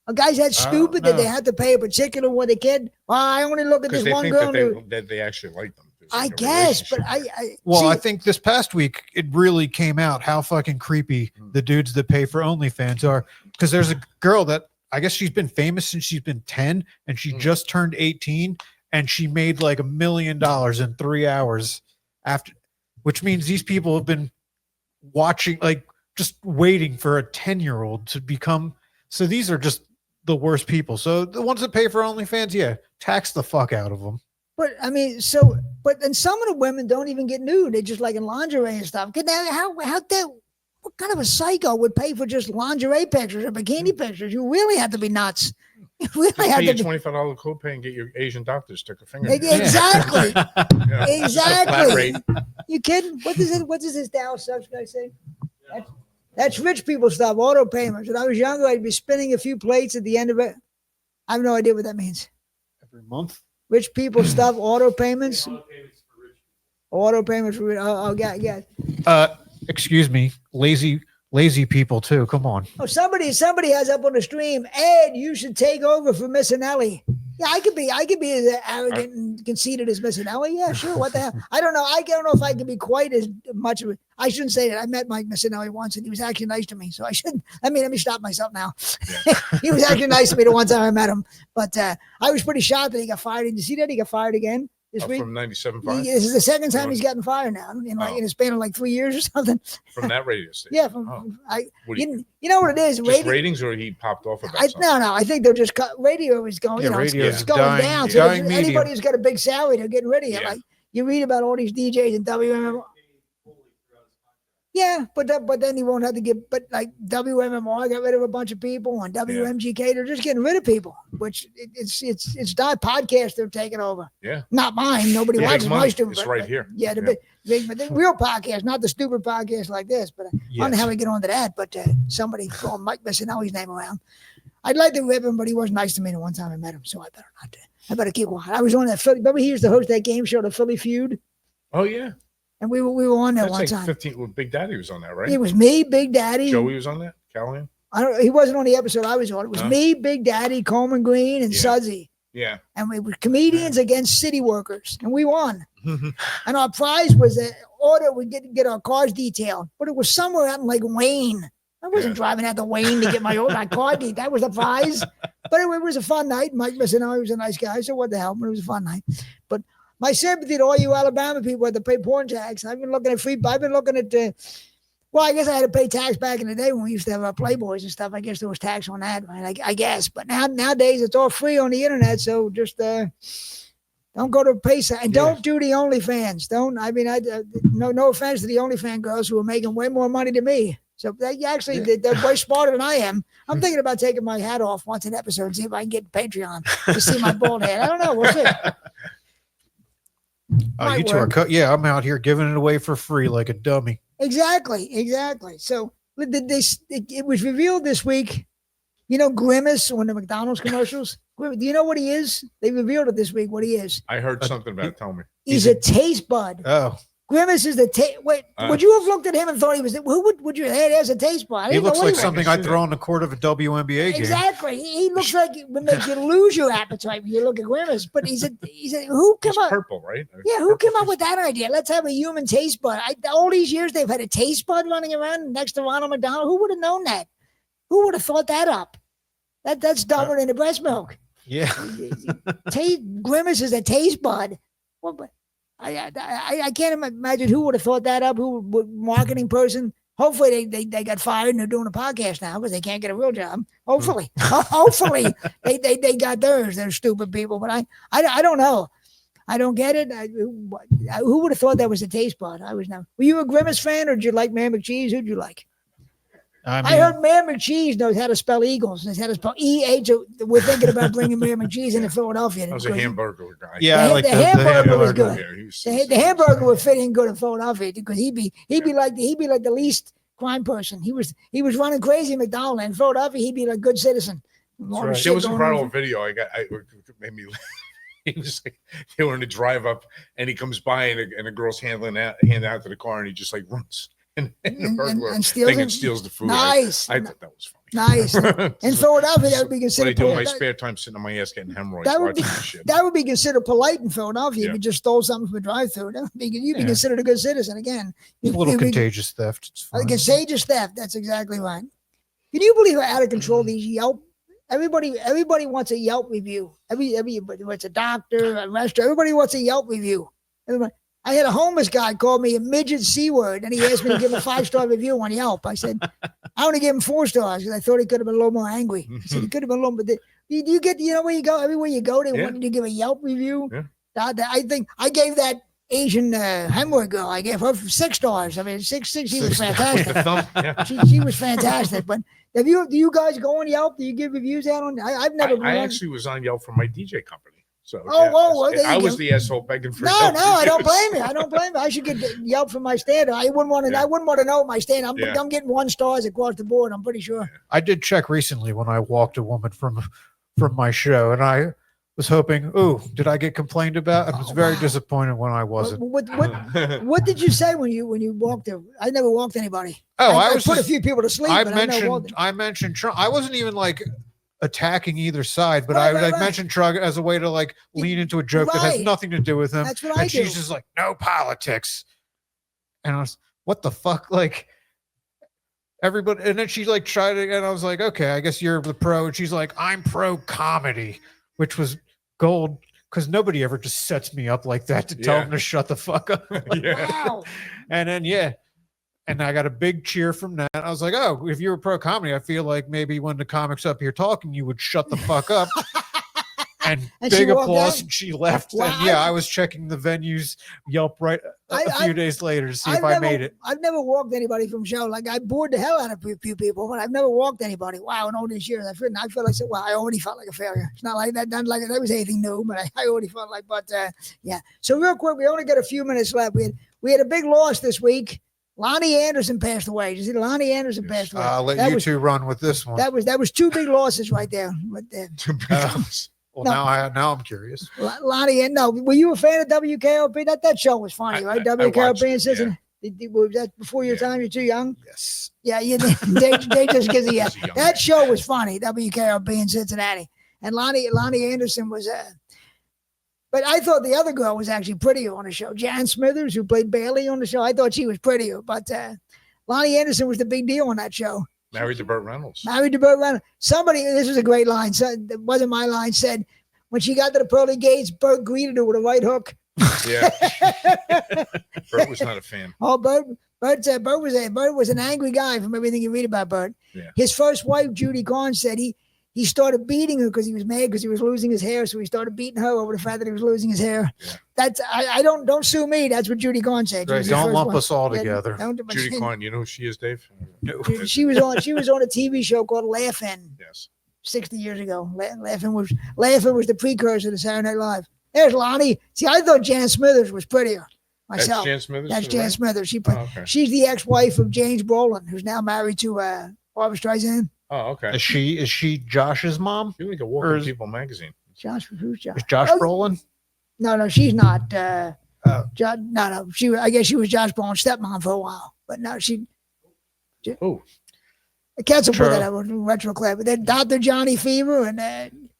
Speaker 2: Are guys that stupid that they have to pay a particular one? They can't. Well, I only look at this one girl.
Speaker 1: That they actually like them.
Speaker 2: I guess, but
Speaker 4: I think this past week it really came out how fucking creepy the dudes that pay for OnlyFans are. Because there's a girl that I guess she's been famous since she's been 10, and she just turned 18, and she made like $1 million in 3 hours after, which means these people have been watching, like just waiting for a 10-year-old to become. So these are just the worst people. So the ones that pay for OnlyFans, tax the fuck out of them.
Speaker 2: But I mean, but then some of the women don't even get nude. They just like in lingerie and stuff. What kind of a psycho would pay for just lingerie pictures or bikini pictures? You really have to be nuts. You really have to be
Speaker 1: $25 copay and get your Asian doctor to stick a finger.
Speaker 2: Exactly. Exactly. You kidding? What does this Dow subs guy say? That's rich people stuff. Auto payments. When I was younger, I'd be spinning a few plates at the end of it. I have no idea what that means.
Speaker 4: Every month.
Speaker 2: Rich people stuff, auto payments. Auto payments for yeah.
Speaker 4: Excuse me, lazy people too. Come on.
Speaker 2: Oh, somebody has up on the stream. Ed, you should take over for Miss Anelli. Yeah, I could be as arrogant and conceited as Miss Anelli. Yeah, sure. What the hell? I don't know. I don't know if I can be quite as much of it. I shouldn't say that. I met Mike Miss Anelli once, and he was actually nice to me. So I shouldn't. Let me stop myself now. Yeah. He was actually nice to me the one time I met him. But I was pretty shocked that he got fired. Did you see that? He got fired again this week?
Speaker 1: From 97.5?
Speaker 2: This is the second time he's gotten fired now in a span of like 3 years or something.
Speaker 1: From that radio station?
Speaker 2: Yeah. You know what it is?
Speaker 1: Just ratings, or he popped off about something?
Speaker 2: No. I think they're just radio is going. It's going down. So anybody who's got a big salary, they're getting rid of you. Like you read about all these DJs and WNBA. Yeah, but then he won't have to get. But like WMMR got rid of a bunch of people, and WMGK they're just getting rid of people. Which it's not podcast they're taking over.
Speaker 1: Yeah,
Speaker 2: not mine. Nobody watches my stupid.
Speaker 1: It's right here.
Speaker 2: Yeah, but the real podcast, not the stupid podcast like this. But I don't know how we get onto that. But somebody called Mike Missinelli's name around. I'd like to rip him, but he was nice to me the one time I met him, so I better not. I better keep quiet. I was on that Philly. Remember he used to host that game show, the Philly Feud.
Speaker 1: Oh yeah.
Speaker 2: And we were on there
Speaker 1: That's
Speaker 2: one
Speaker 1: like
Speaker 2: time.
Speaker 1: 15. Well, Big Daddy was on that, right?
Speaker 2: It was me, Big Daddy.
Speaker 1: Joey was on that. Callahan.
Speaker 2: He wasn't on the episode I was on. It was me, Big Daddy, Coleman Green, and Sudsy.
Speaker 1: Yeah.
Speaker 2: And we were comedians against city workers, and we won. And our prize was an order we get our cars detailed, but it was somewhere out in like Wayne. I wasn't driving out to Wayne to get my car detailed. That was the prize. But it was a fun night. Mike Missinelli was a nice guy, so what the hell? But it was a fun night. But my sympathy to all you Alabama people who had to pay porn tax. I've been looking at well, I guess I had to pay tax back in the day when we used to have our Playboys and stuff. I guess there was tax on that, right? I guess. But nowadays it's all free on the internet, so just don't go to PaySafe and don't do the OnlyFans. No offense to the OnlyFans girls who are making way more money than me. So they're way smarter than I am. I'm thinking about taking my hat off once an episode and see if I can get Patreon to see my bald head. I don't know. We'll see.
Speaker 4: You two are I'm out here giving it away for free like a dummy.
Speaker 2: Exactly. So it was revealed this week. You know Grimace on the McDonald's commercials? Do you know what he is? They revealed it this week what he is.
Speaker 1: I heard something about it. Tell me.
Speaker 2: He's a taste bud.
Speaker 4: Oh.
Speaker 2: Grimace is the taste. Wait, would you have looked at him and thought he was? Who would you? Hey, there's a taste bud.
Speaker 4: He looks like something I'd throw on the court of a WNBA game.
Speaker 2: Exactly. He looks like it would make you lose your appetite when you look at Grimace. But he's a who came up?
Speaker 1: Purple, right?
Speaker 2: Yeah, who came up with that idea? Let's have a human taste bud. All these years they've had a taste bud running around next to Ronald McDonald. Who would have known that? Who would have thought that up? That's dumber than the breast milk.
Speaker 4: Yeah.
Speaker 2: Grimace is a taste bud. Well, but I can't imagine who would have thought that up. Who marketing person? Hopefully they got fired and they're doing a podcast now because they can't get a real job. Hopefully, they got theirs. They're stupid people. But I don't know. I don't get it. Who would have thought that was a taste bud? I was never. Were you a Grimace fan or did you like Mayor McCheese? Who'd you like? I heard Mayor McCheese knows how to spell Eagles. Knows how to spell E-H. We're thinking about bringing Mayor McCheese into Philadelphia.
Speaker 1: I was a hamburger guy.
Speaker 2: Yeah, the hamburger was good. The hamburger would fit in good in Philadelphia because he'd be like the least crime person. He was running crazy in McDonald's in Philadelphia. He'd be like a good citizen.
Speaker 1: Right. There was a viral video it made me. He was like, they were in a drive up, and he comes by, and a girl's hand out to the car, and he just like runs. And steals the food.
Speaker 2: Nice.
Speaker 1: I thought that was funny.
Speaker 2: Nice. In Philadelphia, that would be considered.
Speaker 1: What I do in my spare time, sitting on my ass getting hemorrhoids.
Speaker 2: That would be considered polite in Philadelphia if you just stole something from a drive-through. You'd be considered a good citizen again.
Speaker 4: A little contagious theft.
Speaker 2: Contagious theft. That's exactly right. Can you believe how out of control these Yelp? Everybody wants a Yelp review. Everybody wants a doctor, a restaurant. Everybody wants a Yelp review. I had a homeless guy call me a midget C-word, and he asked me to give him a 5-star review on Yelp. I said, I want to give him 4 stars because I thought he could have been a little more angry. I said, he could have been a little bit. You get, where you go, everywhere you go, they want you to give a Yelp review. Yeah. I think I gave that Asian hemorrhoid girl, I gave her 6 stars. I mean, six. She was fantastic. She was fantastic. But do you guys go on Yelp? Do you give reviews out on? I've never.
Speaker 1: I actually was on Yelp for my DJ company. So
Speaker 2: I
Speaker 1: was the asshole begging for
Speaker 2: No, I don't blame you. I should get Yelp for my stand. I wouldn't want to know my stand. I'm getting 1 stars across the board. I'm pretty sure.
Speaker 4: I did check recently when I walked a woman from my show, and I was hoping, did I get complained about? I was very disappointed when I wasn't.
Speaker 2: What did you say when you walked there? I never walked anybody.
Speaker 4: I
Speaker 2: put a few people to sleep.
Speaker 4: I mentioned Trump. I wasn't even like attacking either side, but I mentioned Trump as a way to like lean into a joke that has nothing to do with him.
Speaker 2: That's what I do.
Speaker 4: She's just like, no politics. And I was, what the fuck? Like everybody, and then she like tried it, and I was like, okay, I guess you're the pro. And she's like, I'm pro comedy, which was gold because nobody ever just sets me up like that to tell them to shut the fuck up.
Speaker 2: Wow.
Speaker 4: And then and I got a big cheer from that. I was like, oh, if you were pro comedy, I feel like maybe when the comics up here talking, you would shut the fuck up and
Speaker 2: And she
Speaker 4: big
Speaker 2: walked
Speaker 4: applause.
Speaker 2: out?
Speaker 4: And she left.
Speaker 2: Wow.
Speaker 4: And I was checking the venues Yelp right a few days later to see if I made it.
Speaker 2: I've never walked anybody from show. Like I bored the hell out of a few people, but I've never walked anybody. Wow, in all these years, I feel like I already felt like a failure. It's not like that. Not like that was anything new, but I already felt like. But yeah. So real quick, we only got a few minutes left. We had a big loss this week. Lonnie Anderson passed away. Did you see Lonnie Anderson passed away?
Speaker 4: I'll let you two run with this one.
Speaker 2: That was two big losses right there. But,
Speaker 4: Well,
Speaker 2: No.
Speaker 4: now I'm curious.
Speaker 2: Lonnie, no, were you a fan of WKOP? That show was funny, right?
Speaker 1: I
Speaker 2: WKOP
Speaker 1: watched it,
Speaker 2: in Cincinnati. Was that before your time? You're too young.
Speaker 4: Yes.
Speaker 2: Yeah, they just because
Speaker 1: As a young
Speaker 2: that
Speaker 1: man.
Speaker 2: show was funny. WKOP in Cincinnati, and Lonnie Anderson was. But I thought the other girl was actually prettier on the show. Jan Smithers, who played Bailey on the show, I thought she was prettier. But Lonnie Anderson was the big deal on that show.
Speaker 1: Married to Burt Reynolds.
Speaker 2: Married to Burt Reynolds. Somebody, this was a great line. So, it wasn't my line. Said when she got to the pearly gates, Burt greeted her with a right hook.
Speaker 1: Yeah. Burt was not a fan.
Speaker 2: Oh, Burt was an angry guy from everything you read about Burt.
Speaker 1: Yeah.
Speaker 2: His first wife, Judy Carn, said he started beating her because he was mad because he was losing his hair. So he started beating her over the fact that he was losing his hair.
Speaker 1: Yeah.
Speaker 2: That's I don't sue me. That's what Judy Carn said.
Speaker 4: Right, don't lump us all together.
Speaker 1: Judy Carn, you know who she is, Dave? No.
Speaker 2: She was on a TV show called Laugh-In
Speaker 1: Yes.
Speaker 2: 60 years ago. Laugh-In was the precursor to Saturday Night Live. There's Lonnie. See, I thought Jan Smithers was prettier myself.
Speaker 1: That's Jan Smithers.
Speaker 2: That's Jan
Speaker 1: right?
Speaker 2: Smithers.
Speaker 1: Oh, okay.
Speaker 2: She's the ex-wife of James Brolin, who's now married to Barbra Streisand.
Speaker 1: Oh, okay.
Speaker 4: Is she Josh's mom?
Speaker 1: You're like a
Speaker 4: Or
Speaker 1: Walking
Speaker 4: is-
Speaker 1: People magazine.
Speaker 2: Who's Josh?
Speaker 4: Is Josh
Speaker 2: Oh,
Speaker 4: Brolin?
Speaker 2: No, she's not.
Speaker 4: Oh.
Speaker 2: No. I guess she was Josh Brolin's stepmom for a while, but no, she.
Speaker 1: Oh.
Speaker 2: I can't
Speaker 4: Sure.
Speaker 2: put that up with retro clip. But then Dr. Johnny Fever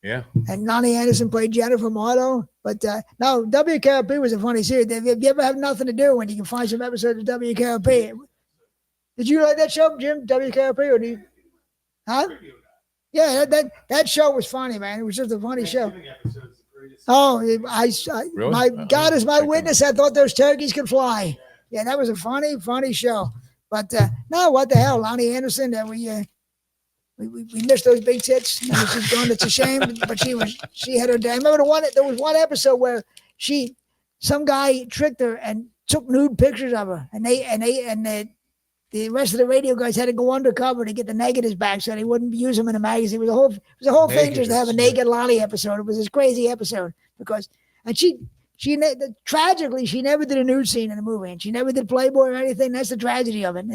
Speaker 1: Yeah.
Speaker 2: and Lonnie Anderson played Jennifer Marlowe. But no, WKOP was a funny series. If you ever have nothing to do, when you can find some episodes of WKOP. Did you like that show, Jim? WKOP or do you? Huh? Yeah, that show was funny, man. It was just a funny show. Oh,
Speaker 1: Really?
Speaker 2: My God is my
Speaker 1: Check
Speaker 2: witness. I thought those turkeys could fly. Yeah, that was a funny show. But no, what the hell, Lonnie Anderson? We missed those big tits. You know, she's gone. It's a shame, but she had her day. I remember there was one episode where some guy tricked her and took nude pictures of her, and the rest of the radio guys had to go undercover to get the negatives back so they wouldn't use them in a magazine. It was a whole thing just to have a naked Lonnie episode. It was this crazy episode tragically, she never did a nude scene in the movie, and she never did Playboy or anything. That's the tragedy of it.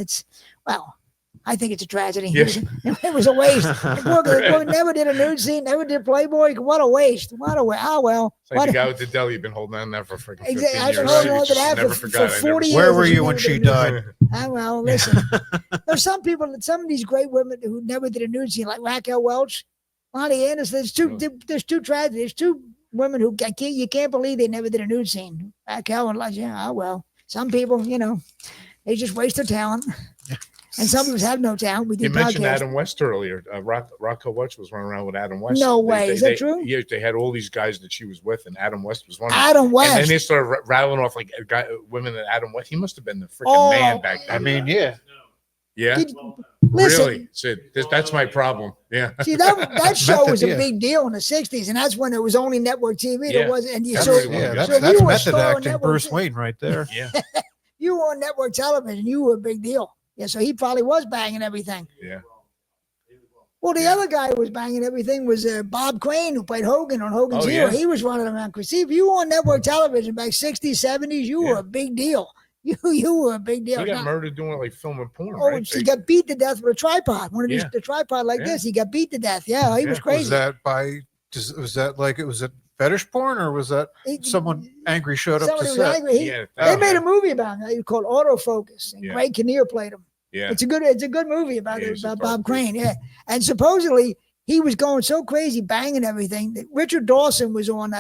Speaker 2: I think it's a tragedy.
Speaker 1: Yes.
Speaker 2: It was a waste. The boy never did a nude scene, never did Playboy. What a waste. Oh, well.
Speaker 1: It's like the guy with the deli. You've been holding on that for freaking 15
Speaker 2: Exactly. I've
Speaker 1: years.
Speaker 2: been holding
Speaker 1: You
Speaker 2: on to
Speaker 1: just
Speaker 2: that
Speaker 1: never
Speaker 2: for
Speaker 1: forgot.
Speaker 2: 40 years.
Speaker 4: Where were you
Speaker 2: She
Speaker 4: when
Speaker 2: never
Speaker 4: she
Speaker 2: did a
Speaker 4: died?
Speaker 2: Well, listen. There's some of these great women who never did a nude scene, like Raquel Welch, Lonnie Anderson. There's two tragedies. There's two women who you can't believe they never did a nude scene. Raquel and like, some people, they just waste their talent. And some of us have no talent. We do
Speaker 1: You mentioned
Speaker 2: podcasts.
Speaker 1: Adam West earlier. Rocco Welch was running around with Adam West.
Speaker 2: No way. Is that true?
Speaker 1: Yeah, they had all these guys that she was with, and Adam West was one of them.
Speaker 2: Adam West.
Speaker 1: And then they started rattling off like women that Adam West. He must have been the freaking man back then.
Speaker 4: I mean, yeah.
Speaker 1: Yeah.
Speaker 2: Listen,
Speaker 1: Really? Sid, that's my problem. Yeah.
Speaker 2: see that show was a
Speaker 4: yeah.
Speaker 2: big deal in the 60s, and that's when it was only network TV.
Speaker 1: Yeah.
Speaker 2: There wasn't, and you
Speaker 1: That's
Speaker 2: so,
Speaker 1: really
Speaker 4: Yeah,
Speaker 1: That's-
Speaker 2: so if
Speaker 4: that's
Speaker 2: you were a
Speaker 4: method
Speaker 2: star on
Speaker 4: acting,
Speaker 2: network,
Speaker 4: Bruce Wayne right there.
Speaker 1: Yeah.
Speaker 2: you were on network television, you were a big deal. Yeah, so he probably was banging everything.
Speaker 1: Yeah.
Speaker 2: Well, the other guy who was banging everything was Bob Crane, who played Hogan on Hogan's
Speaker 1: Oh,
Speaker 2: Hero.
Speaker 1: yeah.
Speaker 2: He was running around. Because see, if you were on network television back 60s, 70s, you were a big deal. You were a big deal.
Speaker 1: He got
Speaker 2: Now-
Speaker 1: murdered doing like filming porn,
Speaker 2: Oh,
Speaker 1: right?
Speaker 2: he got beat to death with a tripod. One of these,
Speaker 1: Yeah.
Speaker 2: the tripod like
Speaker 1: Yeah.
Speaker 2: this. He got beat to death. Yeah, he was
Speaker 1: Yeah.
Speaker 2: crazy.
Speaker 4: Was that was that like it was a fetish porn, or was that someone angry showed up
Speaker 2: Somebody
Speaker 4: to
Speaker 2: was
Speaker 4: set?
Speaker 2: angry.
Speaker 1: Yeah.
Speaker 2: They made a movie about him called Autofocus, and
Speaker 1: Yeah.
Speaker 2: Greg Kinnear played him.
Speaker 1: Yeah.
Speaker 2: It's a good movie about
Speaker 1: Yeah, he's a
Speaker 2: about
Speaker 1: dark
Speaker 2: Bob Crane. Yeah, and supposedly he was going so crazy, banging everything that Richard Dawson was on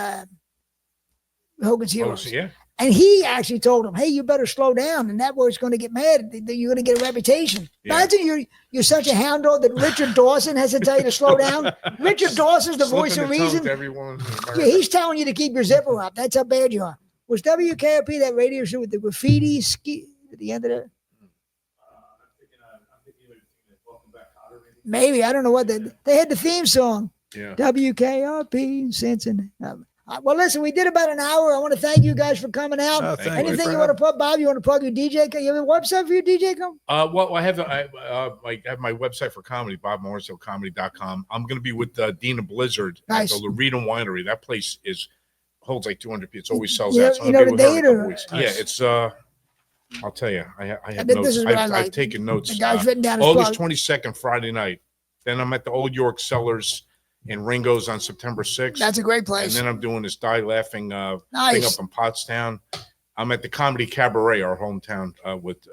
Speaker 2: Hogan's
Speaker 1: Oh,
Speaker 2: Heroes.
Speaker 1: so yeah.
Speaker 2: And he actually told him, "Hey, you better slow down." And that word's going to get mad. You're going to get a reputation.
Speaker 1: Yeah.
Speaker 2: Imagine you're such a hound dog that Richard Dawson has to tell you to slow down. Richard Dawson's the voice of
Speaker 1: Slipping the tongue
Speaker 2: reason.
Speaker 1: to everyone in America.
Speaker 2: Yeah, he's telling you to keep your zipper up. That's how bad you are. Was WKOP that radio show with the graffiti ski at the end of it? Maybe, I don't know what they had the theme song.
Speaker 1: Yeah.
Speaker 2: WKRP Cincinnati. Well, listen, we did about an hour. I want to thank you guys for coming out.
Speaker 4: Oh, thank
Speaker 2: Anything
Speaker 4: you.
Speaker 2: you want to plug, Bob? You want to plug your DJ? You have a website for your DJ?
Speaker 1: Well, I have my website for comedy, bobmorrisillcomedy.com. I'm going to be with Dina Blizzard
Speaker 2: Nice.
Speaker 1: at the Loretta Winery. That place holds like 200 people. It always sells
Speaker 2: You
Speaker 1: out.
Speaker 2: know-
Speaker 1: So
Speaker 2: you
Speaker 1: I'm
Speaker 2: know
Speaker 1: gonna be
Speaker 2: the
Speaker 1: with her in a
Speaker 2: date,
Speaker 1: couple
Speaker 2: or-
Speaker 1: weeks.
Speaker 2: Nice.
Speaker 1: Yeah, it's I'll tell you, I have
Speaker 2: I think this
Speaker 1: notes.
Speaker 2: is what I
Speaker 1: I've
Speaker 2: like.
Speaker 1: taken notes.
Speaker 2: The guy's written down his
Speaker 1: August
Speaker 2: plug.
Speaker 1: 22nd, Friday night. Then I'm at the Old York Cellars in Ringo's on September 6th.
Speaker 2: That's a great
Speaker 1: And
Speaker 2: place.
Speaker 1: then I'm doing this Die Laughing thing
Speaker 2: Nice.
Speaker 1: up in Pottstown. I'm at the Comedy Cabaret, our hometown, with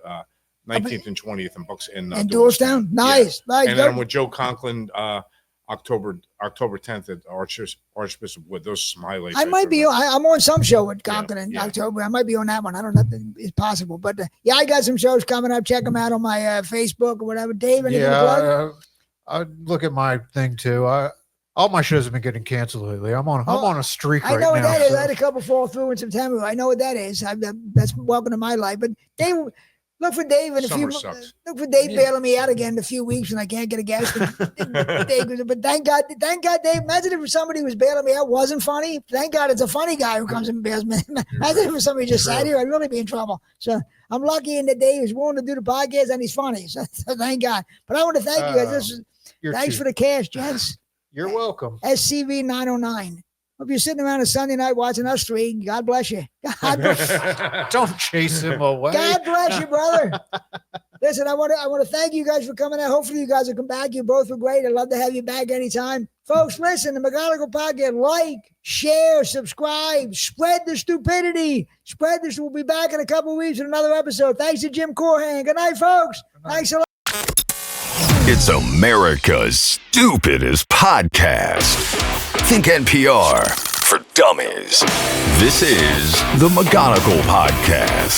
Speaker 1: 19th and 20th in Bucks in
Speaker 2: And Doorstown. Nice. Nice.
Speaker 1: And then I'm with Joe Conklin October 10th at Archbishop Wood. Those smileys.
Speaker 2: I might be. I'm on some show with Conklin in
Speaker 1: yeah.
Speaker 2: October. I might be on that one. I don't know if it's possible, but yeah, I got some shows coming up. Check them out on my Facebook or whatever. Dave, anything to plug?
Speaker 4: I look at my thing too. All my shows have been getting canceled lately. I'm on a streak
Speaker 2: I
Speaker 4: right
Speaker 2: know what
Speaker 4: now.
Speaker 2: that is.
Speaker 4: so-
Speaker 2: I had a couple fall through in September. I know what that is. That's welcome to my life. But Dave, look for Dave in a
Speaker 1: Summer
Speaker 2: few.
Speaker 1: sucks.
Speaker 2: Look for Dave bailing me out again in a few weeks when I can't get a gas. Dave, but thank God, Dave. Imagine if somebody was bailing me out wasn't funny. Thank God it's a funny guy who comes and bails me. Imagine if somebody just sat here, I'd really be in trouble. So I'm lucky in that Dave is willing to do the podcast and he's funny. So thank God. But I want to thank you guys. Thanks for the cash, gents.
Speaker 4: You're welcome.
Speaker 2: SCV 909. Hope you're sitting around a Sunday night watching us three. God bless you.
Speaker 4: Don't chase him away.
Speaker 2: God bless you, brother. Listen, I want to thank you guys for coming out. Hopefully you guys will come back. You both were great. I'd love to have you back anytime. Folks, listen, the McGonigal Podcast, like, share, subscribe, spread the stupidity. Spread this. We'll be back in a couple of weeks with another episode. Thanks to Jim Corhan. Good night, folks. Thanks a lot.
Speaker 3: It's America's stupidest podcast. Think NPR for dummies. This is the McGonigal Podcast.